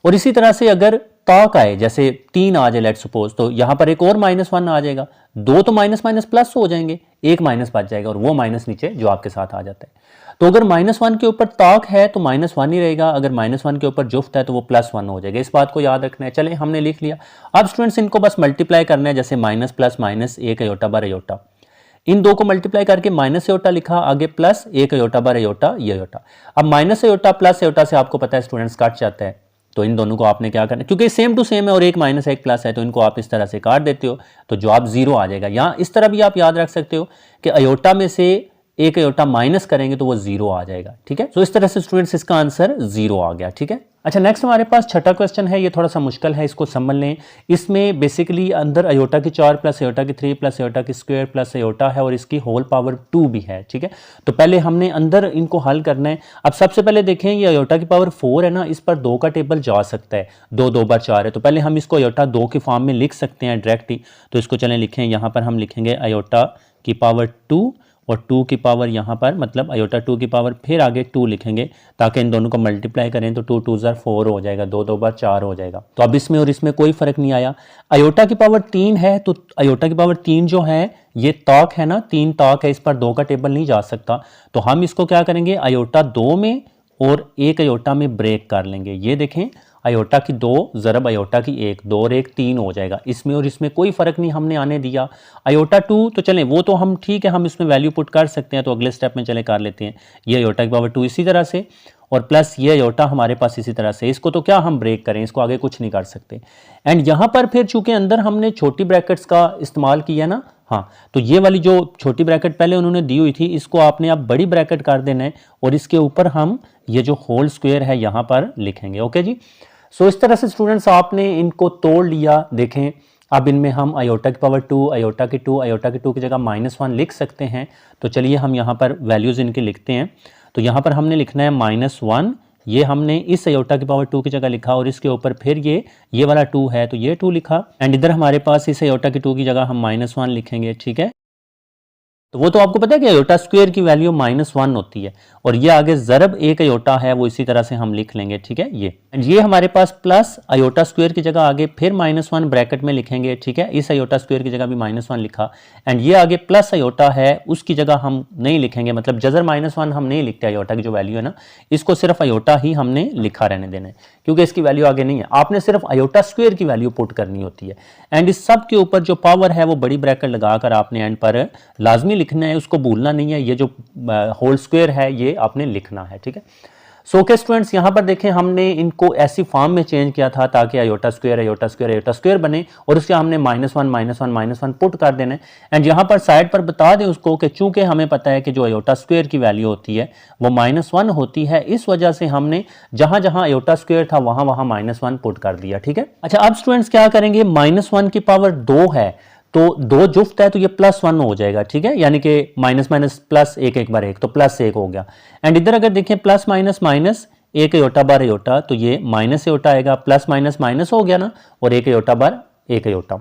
और इसी तरह से अगर ताक आए, जैसे 3 आ जाए लेट सपोज, तो यहां पर एक और -1 आ जाएगा, 2 तो माइनस माइनस प्लस हो जाएंगे, एक माइनस बच जाएगा, और वो माइनस नीचे जो आपके साथ आ जाता है। तो अगर -1 के ऊपर ताक है तो -1 ही रहेगा, अगर -1 के ऊपर जुफ्त है तो वो +1 हो जाएगा। इस बात को याद रखना है। चले, हमने लिख लिया। अब स्टूडेंट्स इनको बस मल्टीप्लाई करना है, जैसे माइनस प्लस माइनस 1 अयोटा बार अयोटा, इन दो को मल्टीप्लाई करके माइनस अयोटा लिखा, आगे प्लस 1 अयोटा बार अयोटा, ये अयोटा। अब माइनस अयोटा प्लस अयोटा से आपको पता है स्टूडेंट्स कट जाता है, तो इन दोनों को आपने क्या करना है, क्योंकि सेम टू सेम है और एक माइनस एक प्लस है, तो इनको आप इस तरह से काट देते हो, तो जवाब 0 आ जाएगा। यहाँ इस तरह भी आप याद रख सकते हो कि अयोटा में से एक अयोटा माइनस करेंगे तो वो 0 आ जाएगा, ठीक है। तो इस तरह से स्टूडेंट्स इसका आंसर 0 आ गया, ठीक है। अच्छा, नेक्स्ट हमारे पास छठा क्वेश्चन है, ये थोड़ा सा मुश्किल है, इसको समझ लें। इसमें बेसिकली अंदर अयोटा की 4 प्लस अयोटा की 3 प्लस अयोटा की स्क्वायर प्लस अयोटा है, और इसकी होल पावर 2 भी है, ठीक है। तो पहले हमने अंदर इनको हल करना है। अब सबसे पहले देखें, ये अयोटा की पावर 4 है ना, इस पर 2 का टेबल जा सकता है, 2 2 बार 4 है, तो पहले हम इसको अयोटा 2 की फॉर्म में लिख सकते हैं डायरेक्ट ही। तो इसको चलें लिखें, यहाँ पर हम लिखेंगे अयोटा की पावर 2, और 2 की पावर यहाँ पर मतलब आयोटा 2 की पावर फिर आगे 2 लिखेंगे ताकि इन दोनों को मल्टीप्लाई करें तो 2 2 ज़र 4 हो जाएगा, 2 2 बार 4 हो जाएगा। तो अब इसमें और इसमें कोई फ़र्क नहीं आया। आयोटा की पावर 3 है तो आयोटा की पावर 3 जो है ये ताक है ना, 3 ताक है, इस पर 2 का टेबल नहीं जा सकता। तो हम इसको क्या करेंगे, आयोटा 2 में और 1 आयोटा में ब्रेक कर लेंगे। ये देखें आयोटा की 2 ज़रब आयोटा की 1, 2 और 1 3 हो जाएगा। इसमें और इसमें कोई फ़र्क नहीं हमने आने दिया। आयोटा 2 तो चलें वो तो हम ठीक है, हम इसमें वैल्यू पुट कर सकते हैं, तो अगले स्टेप में चले कर लेते हैं। ये आयोटा की पावर 2 इसी तरह से और प्लस ये आयोटा हमारे पास इसी तरह से। इसको तो क्या हम ब्रेक करें, इसको आगे कुछ नहीं कर सकते। एंड यहाँ पर फिर चूंकि अंदर हमने छोटी ब्रैकेट्स का इस्तेमाल किया ना, हाँ, तो ये वाली जो छोटी ब्रैकेट पहले उन्होंने दी हुई थी इसको आपने अब बड़ी ब्रैकेट कर देना है और इसके ऊपर हम ये जो होल स्क्वायर है यहाँ पर लिखेंगे। ओके जी। सो इस तरह से स्टूडेंट्स आपने इनको तोड़ लिया। देखें अब इनमें हम आयोटा की पावर 2, आयोटा की 2, आयोटा की 2 की जगह -1 लिख सकते हैं। तो चलिए हम यहाँ पर वैल्यूज़ इनके लिखते हैं। तो यहाँ पर हमने लिखना है -1, ये हमने इस आयोटा की पावर 2 की जगह लिखा और इसके ऊपर फिर ये वाला 2 है तो ये 2 लिखा। एंड इधर हमारे पास इस आयोटा की 2 की जगह हम -1 लिखेंगे, ठीक है। तो वो तो आपको पता है कि आयोटा स्क्वायर की वैल्यू -1 होती है और ये आगे ज़रब 1 आयोटा है वो इसी तरह से हम लिख लेंगे, ठीक है। ये हमारे पास प्लस आयोटा स्क्वायर की जगह आगे फिर -1 ब्रैकेट में लिखेंगे, ठीक है। इस आयोटा स्क्वायर की जगह भी -1 लिखा एंड ये आगे प्लस आयोटा है उसकी जगह हम नहीं लिखेंगे, मतलब जजर -1 हम नहीं लिखते। आयोटा की जो वैल्यू है ना इसको सिर्फ आयोटा ही हमने लिखा रहने देना है क्योंकि इसकी वैल्यू आगे नहीं है। आपने सिर्फ आयोटा स्क्वायर की वैल्यू पुट करनी होती है एंड इस सब के ऊपर जो पावर है वो बड़ी ब्रैकेट लगाकर आपने एंड पर लाजमी लिखना है, उसको भूलना नहीं है। ये जो होल स्क्वायर है ये आपने लिखना है, ठीक है। सो के स्टूडेंट्स यहाँ पर देखें हमने इनको ऐसी फॉर्म में चेंज किया था ताकि iota square iota square iota square बने और उसके हमने -1 पुट कर देना है। एंड यहाँ पर साइड पर बता दें उसको कि चूंकि हमें पता है कि जो आयोटा स्क्वायर की वैल्यू होती है वो -1 होती है, इस वजह से हमने जहां जहां आयोटा स्क्वायर था वहां वहां -1 पुट कर दिया, ठीक है। अच्छा अब स्टूडेंट्स क्या करेंगे, -1 की पावर 2 है तो 2 जुफ्त है तो ये +1 हो जाएगा, ठीक है। यानी कि माइनस माइनस प्लस 1 एक बार 1 तो +1 हो गया। एंड इधर अगर देखें प्लस माइनस माइनस 1 आयोटा बार आयोटा तो ये माइनस आयोटा आएगा, प्लस माइनस माइनस हो गया ना और 1 आयोटा बार 1 आयोटा।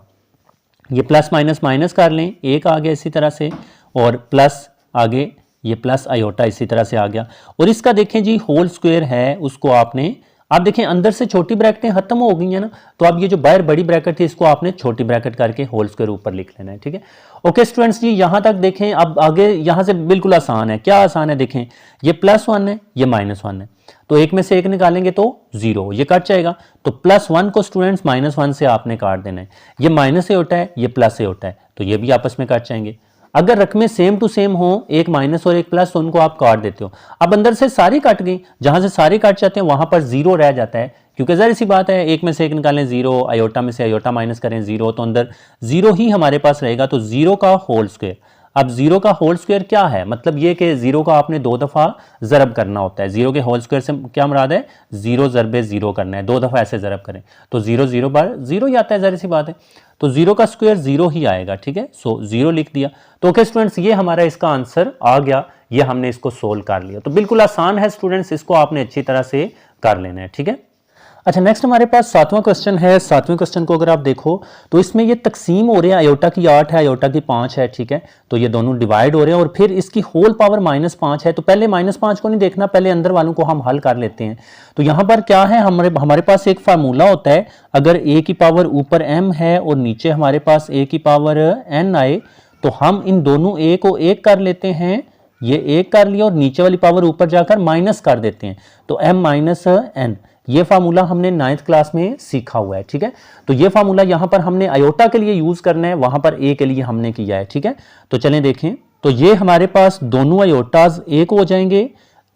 ये प्लस माइनस माइनस कर लें, 1 आ गया इसी तरह से और प्लस आगे ये प्लस आयोटा इसी तरह से आ गया। और इसका देखें जी होल स्क्वायर है उसको आपने, आप देखें अंदर से छोटी ब्रैकेटें खत्म हो गई हैं ना, तो अब ये जो बाहर बड़ी ब्रैकेट थी इसको आपने छोटी ब्रैकेट करके होल स्क्वायर ऊपर लिख लेना है, ठीक है। ओके स्टूडेंट्स जी यहां तक देखें, अब आगे यहां से बिल्कुल आसान है। क्या आसान है, देखें ये +1 है ये -1 है तो एक में से एक निकालेंगे तो 0, ये कट जाएगा। तो +1 को स्टूडेंट्स -1 से आपने काट देना है। ये माइनस होता है ये प्लस होता है तो ये भी आपस में कट जाएंगे। अगर रकमें सेम टू सेम हो, एक माइनस और एक प्लस, तो उनको आप काट देते हो। अब अंदर से सारी कट गई, जहां से सारी कट जाते हैं वहां पर 0 रह जाता है क्योंकि ज़ाहिर सी बात है एक में से एक निकालें 0, आयोटा में से आयोटा माइनस करें 0 तो अंदर 0 ही हमारे पास रहेगा। तो 0 का होल स्क्वायर, अब 0 का होल स्क्वायर क्या है, मतलब ये कि 0 का आपने 2 दफ़ा ज़रब करना होता है। 0 के होल स्क्वायर से क्या मुराद है, 0 ज़रबे 0 करना है, 2 दफ़ा ऐसे ज़रब करें तो 0 0 बार 0 ही आता है, ज़ाहिर सी बात है। तो 0 का स्क्वायर 0 ही आएगा, ठीक है। सो 0 लिख दिया। तो ओके स्टूडेंट्स ये हमारा इसका आंसर आ गया, ये हमने इसको सोल्व कर लिया। तो बिल्कुल आसान है स्टूडेंट्स, इसको आपने अच्छी तरह से कर लेना है, ठीक है। अच्छा नेक्स्ट हमारे पास 7वां क्वेश्चन है। 7वें क्वेश्चन को अगर आप देखो तो इसमें ये तकसीम हो रहे हैं, आयोटा की 8 है आयोटा की 5 है, ठीक है। तो ये दोनों डिवाइड हो रहे हैं और फिर इसकी होल पावर -5 है। तो पहले -5 को नहीं देखना, पहले अंदर वालों को हम हल कर लेते हैं। तो यहाँ पर क्या है, हमारे पास एक फार्मूला होता है, अगर a की पावर ऊपर m है और नीचे हमारे पास a की पावर n आए तो हम इन दोनों a को 1 कर लेते हैं, ये 1 कर लिया और नीचे वाली पावर ऊपर जाकर माइनस कर देते हैं तो m माइनस n। ये फार्मूला हमने 9th क्लास में सीखा हुआ है, ठीक है। तो ये फार्मूला यहां पर हमने आयोटा के लिए यूज करना है, वहां पर a के लिए हमने किया है, ठीक है। तो चलें देखें, तो ये हमारे पास दोनों आयोटाज 1 हो जाएंगे।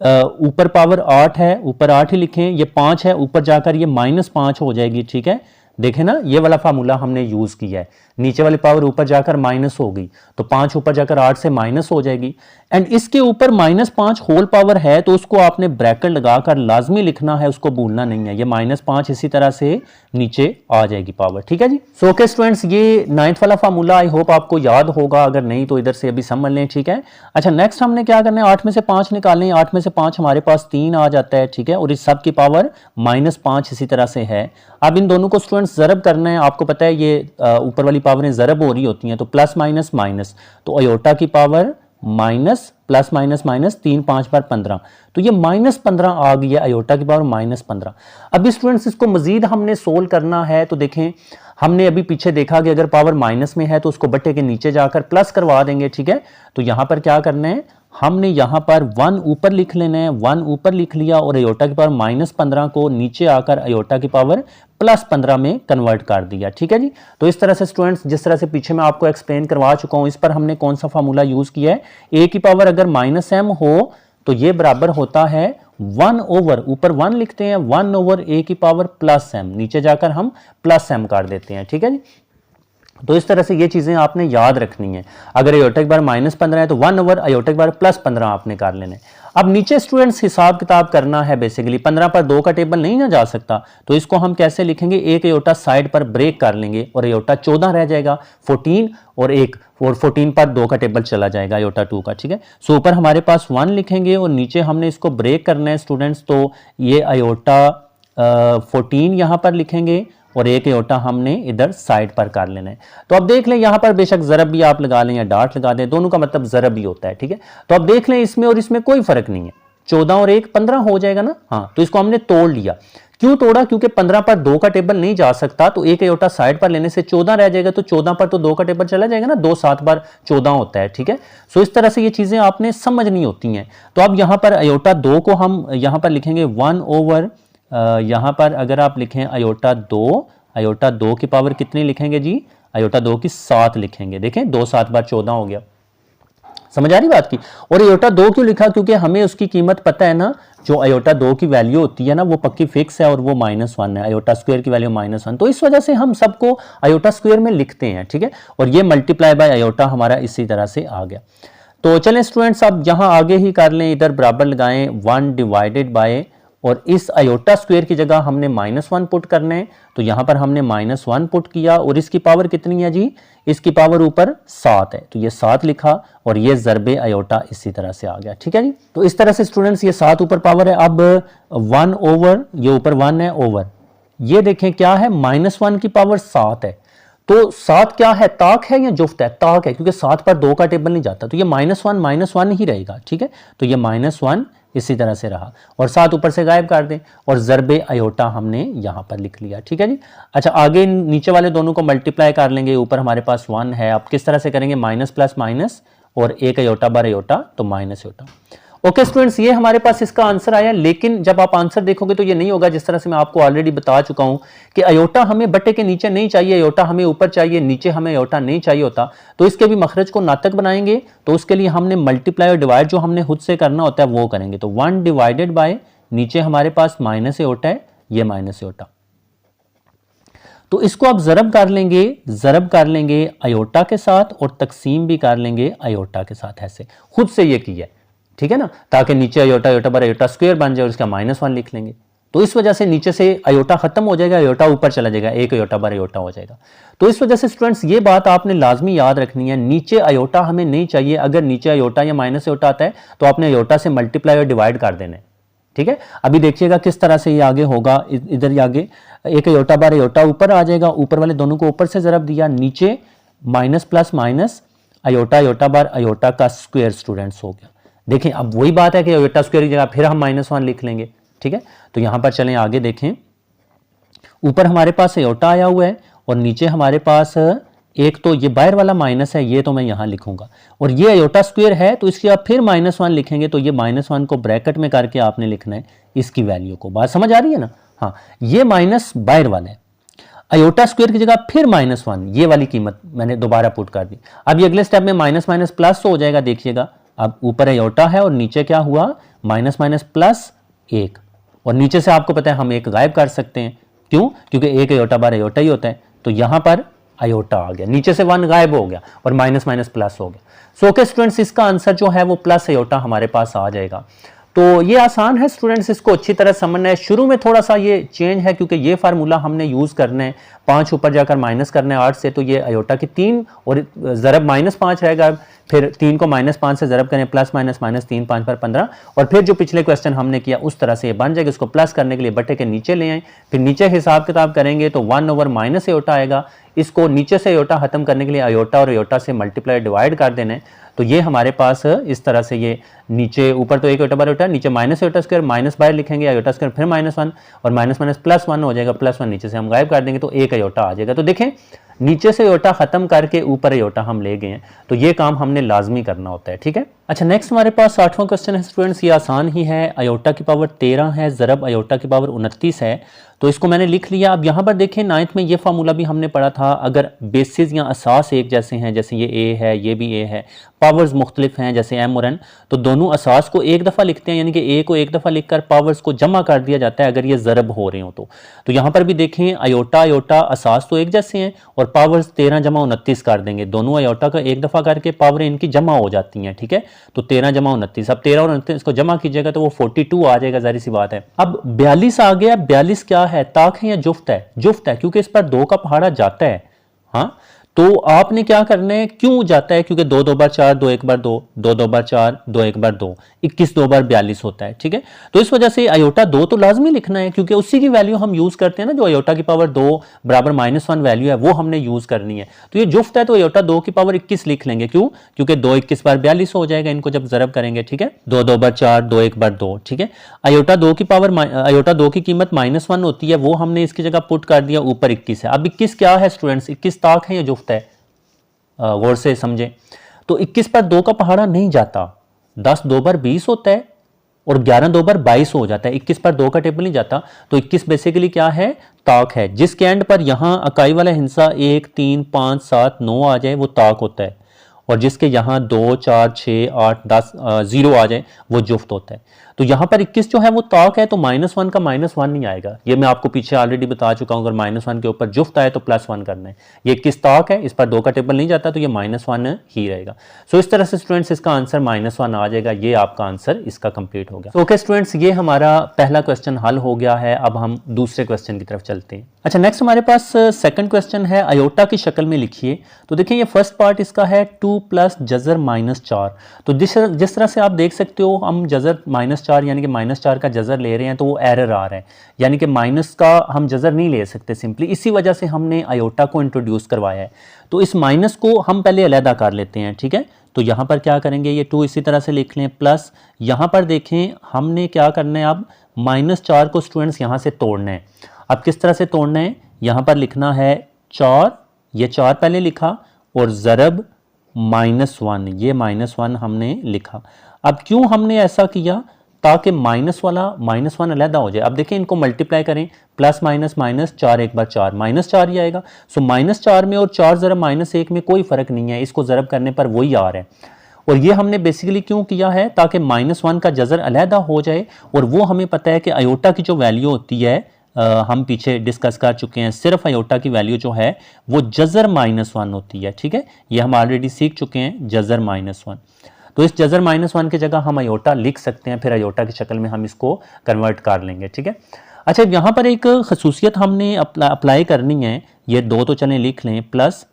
ऊपर पावर 8 है, ऊपर 8 ही लिखें, ये 5 है, ऊपर जाकर ये -5 हो जाएगी, ठीक है। देखें ना ये वाला फार्मूला हमने यूज किया है, नीचे वाली पावर ऊपर जाकर माइनस हो गई तो 5 ऊपर जाकर 8 से माइनस हो जाएगी। एंड इसके ऊपर -5 होल पावर है तो उसको आपने ब्रैकेट लगाकर लाजमी लिखना है, उसको भूलना नहीं है। ये -5 इसी तरह से नीचे आ जाएगी पावर, ठीक है जी। सो ओके स्टूडेंट्स ये 9th वाला फार्मूला आई होप आपको याद होगा, अगर नहीं तो इधर से अभी समझ लें, ठीक है। अच्छा नेक्स्ट हमने क्या करना है, 8 में से 5 निकालें, 8 में से 5 हमारे पास 3 आ जाता है, ठीक है। और इस सब की पावर -5 इसी तरह से है। अब इन दोनों को स्टूडेंट्स ज़रब करना है, आपको पता है ये ऊपर वाली पावरें ज़रब हो रही होती हैं तो प्लस माइनस माइनस, तो आयोटा की power minus plus minus minus 3 5 बार 15, तो ये -15 आ गई है अयोटा की पावर -15। अभी स्टूडेंट्स इसको मजीद हमने सोल्व करना है, तो देखें हमने अभी पीछे देखा कि अगर पावर माइनस में है तो उसको बट्टे के नीचे जाकर प्लस करवा देंगे, ठीक है। तो यहां पर क्या करना है, हमने यहां पर 1 ऊपर लिख लेना है, 1 ऊपर लिख लिया और अयोटा की पावर -15 को नीचे आकर अयोटा की पावर +15 में कन्वर्ट कर दिया, ठीक है जी। तो इस तरह से स्टूडेंट्स, जिस तरह से पीछे मैं आपको एक्सप्लेन करवा चुका हूं, इस पर हमने कौन सा फार्मूला यूज किया है, ए की पावर अगर -m हो तो ये बराबर होता है 1 ओवर, ऊपर 1 लिखते हैं, 1 ओवर ए की पावर +m, नीचे जाकर हम +m कर देते हैं, ठीक है जी। तो इस तरह से ये चीजें आपने याद रखनी है। अगर अयोटा की बार -15 है तो 1 ओवर अयोटा की बार +15 आपने कर लेना है। अब नीचे स्टूडेंट्स हिसाब किताब करना है बेसिकली, 15 पर 2 का टेबल नहीं ना जा सकता, तो इसको हम कैसे लिखेंगे, एक अयोटा साइड पर ब्रेक कर लेंगे और अयोटा 14 रह जाएगा, 14 और 1 और 14 पर 2 का टेबल चला जाएगा अयोटा 2 का, ठीक है। सो ऊपर हमारे पास 1 लिखेंगे और नीचे हमने इसको ब्रेक करना है स्टूडेंट्स, तो ये अयोटा 14 यहां पर लिखेंगे और एक अयोटा हमने इधर साइड पर कर लेना है। तो अब देख लें, यहां पर बेशक ज़रब भी आप लगा लें या डार्ट लगा दें, दोनों का मतलब ज़रब ही होता है, ठीक है। तो अब देख लें इसमें और इसमें कोई फर्क नहीं है, 14 और 1 15 हो जाएगा ना, हाँ। तो इसको हमने तोड़ लिया, क्यों तोड़ा, क्योंकि 15 पर 2 का टेबल नहीं जा सकता, तो एक अयोटा साइड पर लेने से 14 रह जाएगा, तो 14 पर तो 2 का टेबल चला जाएगा ना, 2 7 बार 14 होता है, ठीक है। सो इस तरह से ये चीजें आपने समझनी होती हैं। तो अब यहां पर अयोटा 2 को हम यहां पर लिखेंगे 1 ओवर, यहां पर अगर आप लिखें अयोटा 2 की पावर कितनी लिखेंगे जी, अयोटा 2 की 7 लिखेंगे। देखें 2 7 बार 14 हो गया, समझ आ रही बात की। और अयोटा 2 क्यों लिखा, क्योंकि हमें उसकी कीमत पता है ना, जो अयोटा 2 की वैल्यू होती है ना वो पक्की फिक्स है और वो -1 है, अयोटा स्क्वायर की वैल्यू -1, तो इस वजह से हम सबको अयोटा स्क्वायर में लिखते हैं, ठीक है। और ये मल्टीप्लाई बाय अयोटा हमारा इसी तरह से आ गया। तो चलें स्टूडेंट्स, अब यहां आगे ही कर लें, इधर बराबर लगाएं 1 डिवाइडेड बाय, और इस अयोटा स्क्वायर की जगह हमने -1 पुट करना है, तो यहां पर हमने -1 पुट किया और इसकी पावर कितनी है जी, इसकी पावर ऊपर 7 है, तो ये 7 लिखा और ये ज़रबे अयोटा इसी तरह से आ गया, ठीक है जी। तो इस तरह से स्टूडेंट्स ये 7 ऊपर पावर है। अब 1 ओवर, ये ऊपर 1 है ओवर, ये देखें क्या है, -1 की पावर 7 है, तो 7 क्या है, ताक है या जुफ्त है, ताक है, क्योंकि 7 पर 2 का टेबल नहीं जाता, तो ये -1 ही रहेगा, ठीक है। तो ये -1 इसी तरह से रहा और 7 ऊपर से गायब कर दें और ज़रबे अयोटा हमने यहां पर लिख लिया, ठीक है जी। अच्छा, आगे नीचे वाले दोनों को मल्टीप्लाई कर लेंगे, ऊपर हमारे पास 1 है, अब किस तरह से करेंगे, माइनस प्लस माइनस और एक अयोटा बार अयोटा, तो माइनस अयोटा। ओके स्टूडेंट्स, ये हमारे पास इसका आंसर आया, लेकिन जब आप आंसर देखोगे तो ये नहीं होगा जिस तरह से मैं आपको ऑलरेडी बता चुका हूं कि अयोटा हमें बट्टे के नीचे नहीं चाहिए, अयोटा हमें ऊपर चाहिए, नीचे हमें अयोटा नहीं चाहिए होता। तो इसके भी मखरज को नातक बनाएंगे, तो उसके लिए हमने मल्टीप्लाई और डिवाइड जो हमने खुद से करना होता है वो करेंगे। तो 1 डिवाइडेड बाय, नीचे हमारे पास माइनस अयोटा है, ये माइनस अयोटा, तो इसको आप ज़रब कर लेंगे अयोटा के साथ और तकसीम भी कर लेंगे अयोटा के साथ, ऐसे खुद से ये किया, ठीक है ना, ताकि नीचे अयोटा अयोटा बार अयोटा स्क्वायर बन जाए और इसका -1 लिख लेंगे। तो इस वजह से नीचे से अयोटा खत्म हो जाएगा, अयोटा ऊपर चला जाएगा, एक अयोटा बार अयोटा हो जाएगा। तो इस वजह से स्टूडेंट्स ये बात आपने लाजमी याद रखनी है, नीचे अयोटा हमें नहीं चाहिए। अगर नीचे अयोटा या माइनस अयोटा आता है तो आपने अयोटा से मल्टीप्लाई और डिवाइड कर देना है, ठीक है। अभी देखिएगा किस तरह से ये आगे होगा, इधर ही आगे एक अयोटा बार अयोटा ऊपर आ जाएगा, ऊपर वाले दोनों को ऊपर से ज़रब दिया, नीचे minus plus minus iota iota बार अयोटा का स्क्वायर स्टूडेंट्स हो गया। देखें अब वही बात है कि अयोटा स्क्वायर की जगह फिर हम -1 लिख लेंगे, ठीक है। तो यहां पर चलें आगे, देखें ऊपर हमारे पास अयोटा आया हुआ है और नीचे हमारे पास एक तो ये बाहर वाला माइनस है, ये तो मैं यहां लिखूंगा, और ये अयोटा स्क्वायर है तो इसके आप फिर -1 लिखेंगे, तो ये -1 को ब्रैकेट में करके आपने लिखना है इसकी वैल्यू को। बात समझ आ रही है ना, हाँ। ये माइनस बाहर वाला है, अयोटा स्क्वायर की जगह फिर -1, ये वाली कीमत मैंने दोबारा पुट कर दी। अब ये अगले स्टेप में माइनस माइनस प्लस हो जाएगा, देखिएगा अब ऊपर अयोटा है और नीचे क्या हुआ, माइनस माइनस प्लस 1, और नीचे से आपको पता है हम एक गायब कर सकते हैं, क्यों, क्योंकि एक अयोटा बार अयोटा ही होता है, तो यहां पर अयोटा आ गया, नीचे से 1 गायब हो गया और माइनस माइनस प्लस हो गया। सो ओके स्टूडेंट्स, इसका आंसर जो है वो प्लस अयोटा हमारे पास आ जाएगा। तो ये आसान है स्टूडेंट्स, इसको अच्छी तरह समझना है। शुरू में थोड़ा सा ये चेंज है क्योंकि ये फार्मूला हमने यूज करना है, 5 ऊपर जाकर माइनस करना है 8 से, तो ये अयोटा की 3 और ज़रब -5 रहेगा, फिर 3 को -5 से ज़रब करें, प्लस माइनस -3, 5 पर 15, और फिर जो पिछले क्वेश्चन हमने किया उस तरह से ये बन जाएगा। इसको प्लस करने के लिए बटे के नीचे ले आए, फिर नीचे हिसाब किताब करेंगे तो 1/- अयोटा आएगा। इसको नीचे से अयोटा खत्म करने के लिए अयोटा और अयोटा से मल्टीप्लाई डिवाइड कर देना है। तो ये हमारे पास इस तरह से ये नीचे ऊपर तो एक अयोटा बार अयोटा, नीचे माइनस अयोटा स्क्वायर, माइनस बाहर लिखेंगे, अयोटा स्क्वायर फिर -1 और माइनस माइनस +1 हो जाएगा, +1 नीचे से हम गायब कर देंगे तो एक अयोटा आ जाएगा। तो देखें नीचे से अयोटा खत्म करके ऊपर अयोटा हम ले गए हैं, तो ये काम हमने लाजमी करना होता है, ठीक है। अच्छा, नेक्स्ट हमारे पास 60वां क्वेश्चन है स्टूडेंट्स, ये आसान ही है। अयोटा की पावर 13 है, ज़रब अयोटा की पावर 29 है, तो इसको मैंने लिख लिया। अब यहाँ पर देखें 9th में ये फार्मूला भी हमने पढ़ा था, अगर बेसिस या असास एक जैसे हैं, जैसे ये ए है ये भी ए है, पावर्स मुख्तलिफ हैं जैसे एम और एन, तो दोनों असास को एक दफ़ा लिखते हैं, यानी कि ए को एक दफ़ा लिखकर पावर्स को जमा कर दिया जाता है अगर ये ज़रब हो रहे हो तो यहाँ पर भी देखें अयोटा अयोटा असास तो एक जैसे हैं और पावर्स 13 जमा 29 कर देंगे, दोनों अयोटा का एक दफ़ा करके पावर इनकी जमा हो जाती हैं, ठीक है। तो 13 जमा 29, अब 13 और 29 को जमा कीजिएगा तो वो 42 आ जाएगा, जाहिर सी बात है। अब 42 आ गया, 42 क्या है, ताक है या जुफ्त है? जुफ्त है, क्योंकि इस पर 2 का पहाड़ा जाता है। हाँ, तो आपने क्या करना है, क्यों जाता है, क्योंकि 2 2 बार 4, 2 1 बार 2, 2 2 बार 4, 2 1 बार 2, 21 2 बार 42 होता है, ठीक है। तो इस वजह से अयोटा 2 तो लाजमी लिखना है, क्योंकि उसी की वैल्यू हम यूज करते हैं ना, जो अयोटा की पावर 2 बराबर -1 वैल्यू है वो हमने यूज करनी है। तो ये जुफ्त है तो अयोटा 2 की पावर 21 लिख लेंगे, क्यों, क्योंकि 2 21 बार 42 हो जाएगा इनको जब ज़रब करेंगे, ठीक है। 2 2 बार 4, 2 1 बार 2, ठीक है। अयोटा 2 की पावर अयोटा 2 की कीमत -1 होती है, वो हमने इसकी जगह पुट कर दिया, ऊपर 21 है। अब 21 क्या है स्टूडेंट्स, 21 ताक है या जुफ्त है, गौर से समझें। तो 21 पर 2 का पहाड़ा नहीं जाता, 10 2 बार 20 होता है और 11 2 बार 22 हो जाता है, 21 पर 2 का टेबल नहीं जाता। तो 21 बेसिकली क्या है, ताक है, जिसके एंड पर यहां अकाई वाला हिस्सा 1 3 5 7 9 आ जाए वो ताक होता है, और जिसके यहां 2 4 6 8 10 0 आ जाए वो जुफ्त होता है। तो यहां पर 21 जो है वो ताक है, तो -1 का -1 नहीं आएगा, ये मैं आपको पीछे ऑलरेडी बता चुका हूं। अगर -1 के ऊपर जुफ्त आए तो +1 करना है। ये 21 ताक है, इस पर 2 का टेबल नहीं जाता, तो ये -1 ही रहेगा। सो इस तरह से स्टूडेंट्स इसका आंसर -1 आ जाएगा, ये आपका आंसर इसका कंप्लीट हो गया। ओके स्टूडेंट्स, ये हमारा पहला क्वेश्चन हल हो गया है। अब हम दूसरे क्वेश्चन की तरफ चलते हैं। अच्छा, नेक्स्ट हमारे पास सेकंड क्वेश्चन है, अयोटा की शक्ल में लिखिए। तो देखिए ये फर्स्ट पार्ट इसका है 2 + जज़र -4। तो जिस तरह से आप देख सकते हो, हम जज़र -4 यानी कि -4 का जज़र ले रहे हैं तो वो एरर आ रहा है, यानी कि माइनस का हम जज़र नहीं ले सकते सिंपली, इसी वजह से हमने अयोटा को इंट्रोड्यूस करवाया है। तो इस माइनस को हम पहले अलहदा कर लेते हैं, ठीक है। तो यहाँ पर क्या करेंगे, ये 2 इसी तरह से लिख लें, प्लस यहाँ पर देखें हमने क्या करना है, अब -4 को स्टूडेंट्स यहाँ से तोड़ना है। अब किस तरह से तोड़ना है, यहाँ पर लिखना है 4, ये 4 पहले लिखा, और ज़रब -1, ये -1 हमने लिखा। अब क्यों हमने ऐसा किया, ताकि माइनस वाला -1 अलहदा हो जाए। अब देखिए इनको मल्टीप्लाई करें, प्लस माइनस माइनस 4 1 बार 4, -4 ही आएगा। सो -4 में और 4 ज़रब -1 में कोई फ़र्क नहीं है, इसको ज़रब करने पर वही आ रहा है। और ये हमने बेसिकली क्यों किया है, ताकि -1 का जज़र अलहदा हो जाए, और वो हमें पता है कि अयोटा की जो वैल्यू होती है, हम पीछे डिस्कस कर चुके हैं, सिर्फ अयोटा की वैल्यू जो है वो जज़र -1 होती है, ठीक है। ये हम ऑलरेडी सीख चुके हैं, जज़र -1। तो इस जज़र -1 की जगह हम अयोटा लिख सकते हैं, फिर अयोटा की शक्ल में हम इसको कन्वर्ट कर लेंगे, ठीक है। अच्छा, यहाँ पर एक खसूसियत हमने अप्लाई करनी है, ये 2 तो चलें लिख लें, प्लस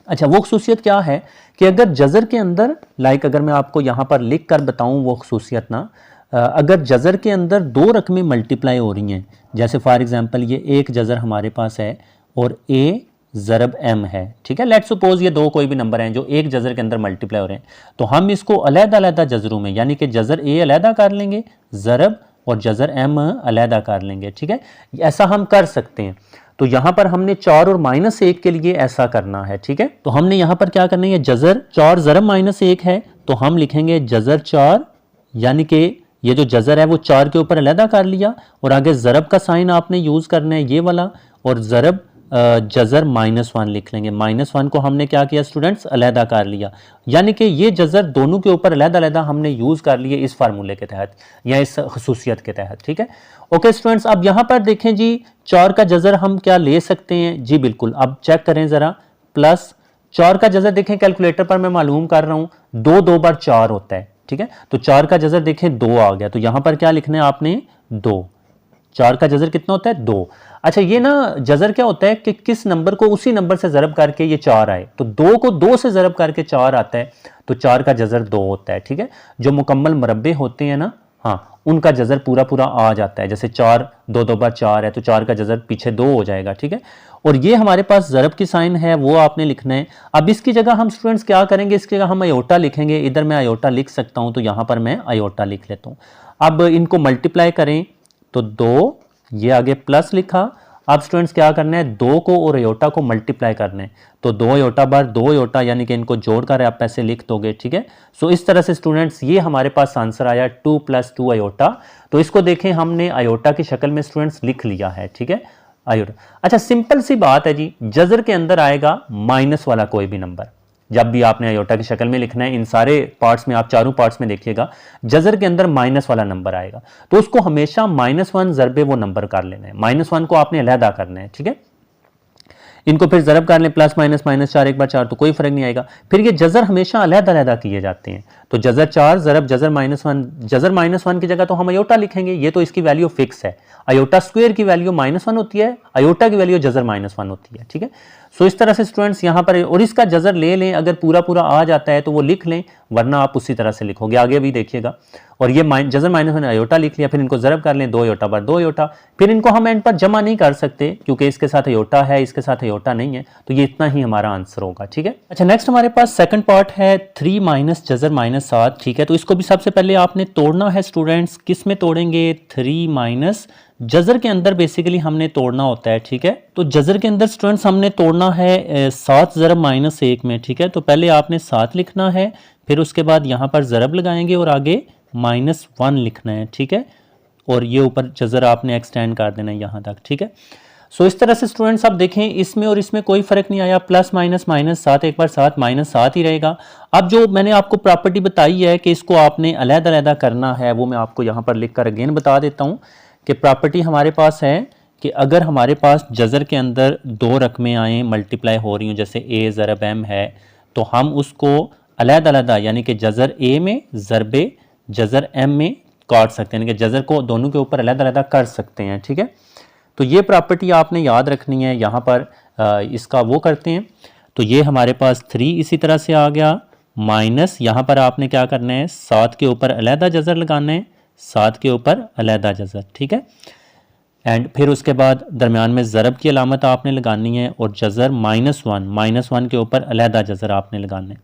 अच्छा वो खसूसियत क्या है कि अगर जज़र के अंदर, लाइक अगर मैं आपको यहाँ पर लिख कर बताऊँ वो खसूसियत ना, अगर जज़र के अंदर 2 रकमें मल्टीप्लाई हो रही हैं, जैसे फॉर एग्जांपल ये एक जज़र हमारे पास है और a ज़रब m है, ठीक है। लेट्स सपोज ये 2 कोई भी नंबर हैं जो एक जज़र के अंदर मल्टीप्लाई हो रहे हैं, तो हम इसको अलग-अलग जज़रों में, यानी कि जज़र a अलग कर लेंगे, ज़रब और जज़र m अलग कर लेंगे, ठीक है। ऐसा हम कर सकते हैं। तो यहाँ पर हमने 4 और -1 के लिए ऐसा करना है, ठीक है। तो हमने यहाँ पर क्या करना है, जज़र 4 ज़रब -1 है, तो हम लिखेंगे जज़र 4, यानी कि ये जो जज़र है वो 4 के ऊपर अलहदा कर लिया, और आगे ज़रब का साइन आपने यूज़ करना है ये वाला, और ज़रब जज़र -1 लिख लेंगे। -1 को हमने क्या किया स्टूडेंट्स, अलहदा कर लिया, यानी कि ये जज़र दोनों के ऊपर अलहदा हमने यूज़ कर लिए इस फार्मूले के तहत या इस खसूसियत के तहत, ठीक है। ओके स्टूडेंट्स, अब यहाँ पर देखें जी, 4 का जज़र हम क्या ले सकते हैं जी, बिल्कुल। अब चेक करें ज़रा, प्लस 4 का जज़र देखें, कैलकुलेटर पर मैं मालूम कर रहा हूँ, 2 2 बार 4 होता है, ठीक है। तो 4 का जज़र देखें 2 आ गया, तो यहाँ पर क्या लिखना है आपने, 2, 4 का जजर कितना होता है 2। अच्छा ये ना जजर क्या होता है कि किस नंबर को उसी नंबर से ज़रब करके ये 4 आए, तो 2 को 2 से ज़रब करके 4 आता है, तो 4 का जजर 2 होता है। ठीक है, जो मुकम्मल मुरब्बे होते हैं ना, हाँ उनका जजर पूरा पूरा आ जाता है। जैसे 4 2 2 बार 4 है तो 4 का जजर पीछे 2 हो जाएगा। ठीक है, और ये हमारे पास ज़रब की साइन है वो आपने लिखना है। अब इसकी जगह हम स्टूडेंट्स क्या करेंगे, इसकी जगह हम आयोटा लिखेंगे। इधर मैं आयोटा लिख सकता हूँ, तो यहाँ पर मैं आयोटा लिख लेता हूँ। अब इनको मल्टीप्लाई करें तो 2, ये आगे प्लस लिखा। अब स्टूडेंट्स क्या करना है, 2 को और आयोटा को मल्टीप्लाई करना है, तो 2 आयोटा बार 2 आयोटा, यानी कि इनको जोड़कर आप ऐसे लिख दोगे। ठीक है, सो इस तरह से स्टूडेंट्स ये हमारे पास आंसर आया 2 + 2 आयोटा। तो इसको देखें हमने आयोटा की शक्ल में स्टूडेंट्स लिख लिया है। ठीक है, आयोटा। अच्छा सिंपल सी बात है जी, जजर के अंदर आएगा माइनस वाला कोई भी नंबर। जब भी आपने आयोटा की शक्ल में लिखना है, इन सारे पार्ट्स में, आप चारों पार्ट्स में देखिएगा, जजर के अंदर माइनस वाला नंबर आएगा, तो उसको हमेशा -1 ज़रबे वो नंबर कर लेना है। -1 को आपने अलहदा करना है। ठीक है, इनको फिर ज़रब कर लें, प्लस माइनस -4 एक बार 4, तो कोई फर्क नहीं आएगा। फिर ये जजर हमेशा अलहदा किए जाते हैं, तो जजर 4 ज़रब जजर -1, जजर -1 की जगह तो हम आयोटा लिखेंगे, ये तो इसकी वैल्यू फिक्स है। आयोटा स्क्वायर की वैल्यू -1 होती है, आयोटा की वैल्यू जजर -1 होती है। ठीक है, सो इस तरह से स्टूडेंट्स यहाँ पर, और इसका जजर ले लें, अगर पूरा पूरा आ जाता है तो वो लिख लें, वरना आप उसी तरह से लिखोगे। आगे भी देखिएगा, और ये जजर -1 आयोटा लिख लिया, फिर इनको ज़रब कर लें 2 आयोटा बार 2 आयोटा। फिर इनको हम एंड पर जमा नहीं कर सकते क्योंकि इसके साथ आयोटा है, इसके साथ आयोटा नहीं है, तो ये इतना ही हमारा आंसर होगा। ठीक है, अच्छा नेक्स्ट हमारे पास सेकंड पार्ट है 3 - जजर -7। ठीक है, तो इसको भी सबसे पहले आपने तोड़ना है स्टूडेंट्स। किस में तोड़ेंगे, 3 - जजर के अंदर बेसिकली हमने तोड़ना होता है। ठीक है, तो जजर के अंदर स्टूडेंट्स हमने तोड़ना है 7 ज़रब -1 में। ठीक है, तो पहले आपने 7 लिखना है, फिर उसके बाद यहाँ पर ज़रब लगाएंगे और आगे -1 लिखना है। ठीक है, और ये ऊपर जजर आपने एक्सटेंड कर देना है यहाँ तक। ठीक है, सो इस तरह से स्टूडेंट्स आप देखें, इसमें और इसमें कोई फर्क नहीं आया, प्लस माइनस -7 एक बार 7 -7 ही रहेगा। अब जो मैंने आपको प्रॉपर्टी बताई है कि इसको आपने अलग-अलग करना है, वो मैं आपको यहाँ पर लिख कर अगेन बता देता हूँ कि प्रॉपर्टी हमारे पास है कि अगर हमारे पास जजर के अंदर 2 रकमें आएँ, मल्टीप्लाई हो रही हूँ, जैसे a ज़रब m है, तो हम उसको अलग-अलग यानी कि जजर a में ज़रबे जजर m में काट सकते हैं, यानी कि जजर को दोनों के ऊपर अलग-अलग कर सकते हैं। ठीक है, तो ये प्रॉपर्टी आपने याद रखनी है। यहाँ पर इसका वो करते हैं, तो ये हमारे पास 3 इसी तरह से आ गया, माइनस यहाँ पर आपने क्या करना है, 7 के ऊपर अलहदा जजर लगाना है, 7 के ऊपर अलहदा जजर। ठीक है, एंड फिर उसके बाद दरमियान में ज़रब की अलामत आपने लगानी है, और जजर -1 के ऊपर अलहदा जजर आपने लगाना है।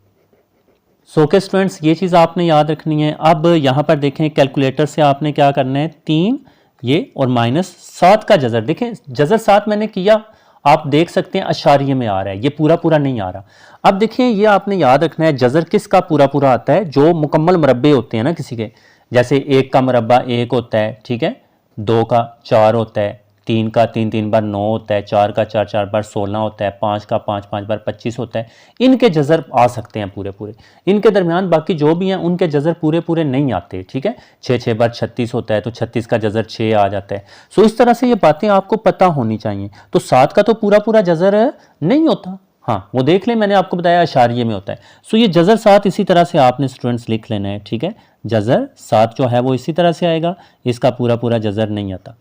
सो के स्टूडेंट्स ये चीज़ आपने याद रखनी है। अब यहाँ पर देखें, कैलकुलेटर से आपने क्या करना है, 3 ये और -7 का जजर, देखें जजर 7 मैंने किया, आप देख सकते हैं अशारिये में आ रहा है, ये पूरा पूरा नहीं आ रहा। अब देखिए ये आपने याद रखना है, जजर किसका पूरा पूरा आता है, जो मुकम्मल मुरब्बे होते हैं ना किसी के, जैसे 1 का मुरब्बा 1 होता है। ठीक है, 2 का 4 होता है, 3 का 3 बार 9 होता है, 4 का 4 बार 16 होता है, 5 का 5 बार 25 होता है। इनके जजर आ सकते हैं पूरे पूरे, इनके दरमियान बाकी जो भी हैं उनके जजर पूरे पूरे नहीं आते। ठीक है, 6 बार 36 होता है, तो 36 का जजर 6 आ जाता है। सो इस तरह से ये बातें आपको पता होनी चाहिए। तो 7 का तो पूरा पूरा जजर नहीं होता, हाँ वो देख लें, मैंने आपको बताया अशारिये में होता है। सो ये जजर 7 इसी तरह से आपने स्टूडेंट्स लिख लेना है। ठीक है, जजर 7 जो है वो इसी तरह से आएगा, इसका पूरा पूरा जजर नहीं आता।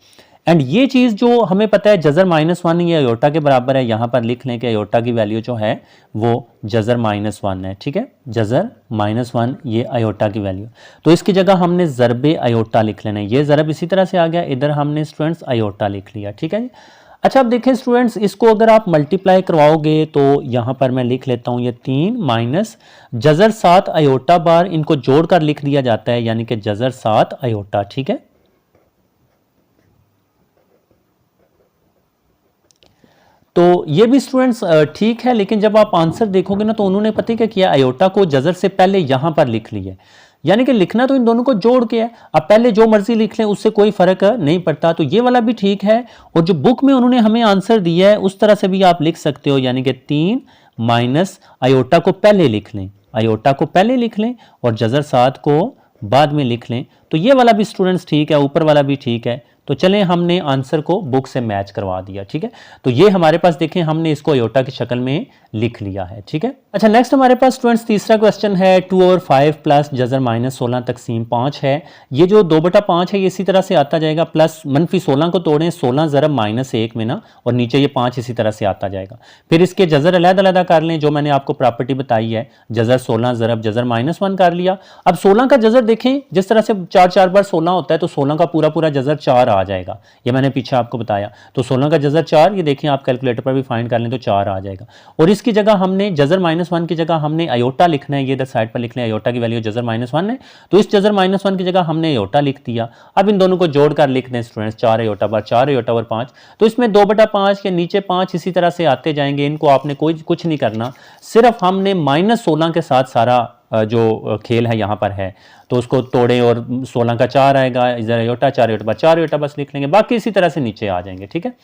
एंड ये चीज़ जो हमें पता है जजर -1 ये आयोटा के बराबर है, यहाँ पर लिख लें कि आयोटा की वैल्यू जो है वो जजर -1 है। ठीक है, जजर -1 ये आयोटा की वैल्यू, तो इसकी जगह हमने ज़रबे आयोटा लिख लेना है। ये ज़रब इसी तरह से आ गया, इधर हमने स्टूडेंट्स आयोटा लिख लिया। ठीक है जी, अच्छा अब देखें स्टूडेंट्स, इसको अगर आप मल्टीप्लाई करवाओगे तो यहाँ पर मैं लिख लेता हूँ, ये 3 माइनस जजर 7 आयोटा बार, इनको जोड़कर लिख दिया जाता है, यानी कि जजर 7 आयोटा। ठीक है, तो ये भी स्टूडेंट्स ठीक है, लेकिन जब आप आंसर देखोगे ना, तो उन्होंने पता क्या किया, आयोटा को जजर से पहले यहाँ पर लिख लिया, यानी कि लिखना तो इन दोनों को जोड़ के है। अब पहले जो मर्जी लिख लें, उससे कोई फर्क नहीं पड़ता, तो ये वाला भी ठीक है। और जो बुक में उन्होंने हमें आंसर दिया है उस तरह से भी आप लिख सकते हो, यानी कि 3 माइनस आयोटा को पहले लिख लें, आयोटा को पहले लिख लें और जजर 7 को बाद में लिख लें, तो ये वाला भी स्टूडेंट्स ठीक है, ऊपर वाला भी ठीक है। तो चलें हमने आंसर को बुक से मैच करवा दिया, ठीक है। तो ये हमारे पास देखें हमने इसको आयोटा की शक्ल में लिख लिया है, ठीक है। अच्छा नेक्स्ट हमारे पास स्टूडेंट्स तीसरा क्वेश्चन है 2 और 5 प्लस जजर -16 तकसीम 5 है। ये जो 2/5 है ये इसी तरह से आता जाएगा, प्लस -16 को तोड़ें 16 ज़रब -1 में ना, और नीचे ये 5 इसी तरह से आता जाएगा। फिर इसके जजर अलग-अलग कर लें, जो मैंने आपको प्रॉपर्टी बताई है, जजर 16 ज़रब जजर -1 कर लिया। अब 16 का जजर देखें, जिस तरह से 4 बार 16 होता है तो 16 का पूरा जजर 4 आ जाएगा, ये मैंने पीछे आपको बताया। तो 16 का जजर 4, ये देखें आप कैलकुलेटर पर भी फाइंड कर लें तो 4 आ जाएगा। और इसकी जगह हमने जजर -1 की जगह हमने आयोटा लिखना है, ये इधर साइड पर लिख लें, आयोटा की वैल्यू जजर -1 है, तो इस जजर -1 की जगह हमने आयोटा लिख दिया। अब इन दोनों को जोड़कर लिख दें स्टूडेंट्स, 4 आयोटा बार 4 आयोटा बार 5, तो इसमें 2/5 के नीचे 5 इसी तरह से आते जाएंगे। इनको आपने कुछ नहीं करना, सिर्फ हमने -16 के साथ सारा जो खेल है यहाँ पर है, तो उसको तोड़ें और 16 का 4 आएगा, इधर आयोटा 4 आयोटा बार 4 आयोटा बस लिख लेंगे, बाकी इसी तरह से नीचे आ जाएंगे, ठीक है।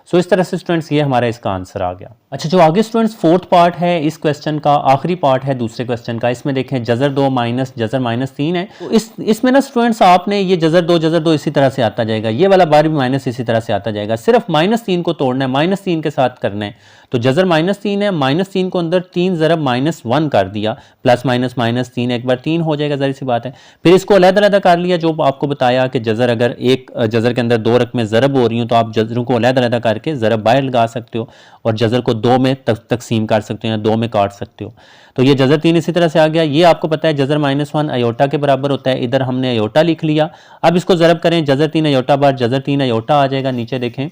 सो इस तरह से स्टूडेंट्स ये हमारा इसका आंसर आ गया। अच्छा जो आगे स्टूडेंट्स फोर्थ पार्ट है इस क्वेश्चन का, आखिरी पार्ट है दूसरे क्वेश्चन का, इसमें देखें जजर 2 माइनस जजर -3 है। तो इसमें ना स्टूडेंट्स आपने ये जजर 2 इसी तरह से आता जाएगा, ये वाला बार भी माइनस इसी तरह से आता जाएगा, सिर्फ -3 को तोड़ना है, -3 के साथ करना है। तो जजर -3 है, -3 को अंदर 3 ज़रब -1 कर दिया, प्लस माइनस -3 एक बार 3 हो जाएगा, ज़ाहिर सी बात है। फिर इसको अलग-अलग कर लिया, जो आपको बताया कि जजर अगर एक जजर के अंदर 2 रकमें ज़रब हो रही हो तो आप जजरों को अलग-अलग करके ज़रब बाहर लगा सकते हो और जजर को 2 में तकसीम कर सकते हो या 2 में काट सकते हो। तो ये जजर 3 इसी तरह से आ गया। ये आपको पता है जजर -1 आयोटा के बराबर होता है, इधर हमने आयोटा लिख लिया। अब इसको ज़रब करें, जजर 3 आयोटा बार जजर 3 आयोटा आ जाएगा, नीचे देखें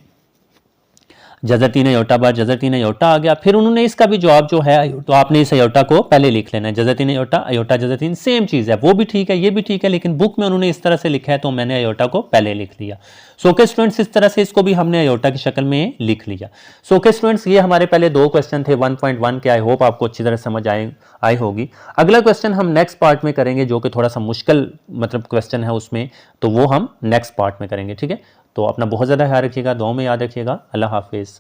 जजर 3 आयोटा बार जजर 3 आयोटा आ गया। फिर उन्होंने इसका भी जवाब जो है, तो आपने इस आयोटा को पहले लिख लेना है, जजर 3 आयोटा आयोटा जजर 3 सेम चीज़ है, वो भी ठीक है ये भी ठीक है, लेकिन बुक में उन्होंने इस तरह से लिखा है तो मैंने आयोटा को पहले लिख लिया। सो के स्टूडेंट्स इस तरह से इसको भी हमने आयोटा की शक्ल में लिख लिया। सो के स्टूडेंट्स ये हमारे पहले 2 क्वेश्चन थे 1.1 के, आई होप आपको अच्छी तरह समझ आई होगी। अगला क्वेश्चन हम नेक्स्ट पार्ट में करेंगे, जो कि थोड़ा सा मुश्किल मतलब क्वेश्चन है उसमें, तो वो हम नेक्स्ट पार्ट में करेंगे, ठीक है। तो अपना बहुत ज़्यादा ख्याल रखिएगा, दुआ में याद रखिएगा। अल्लाह हाफिज़।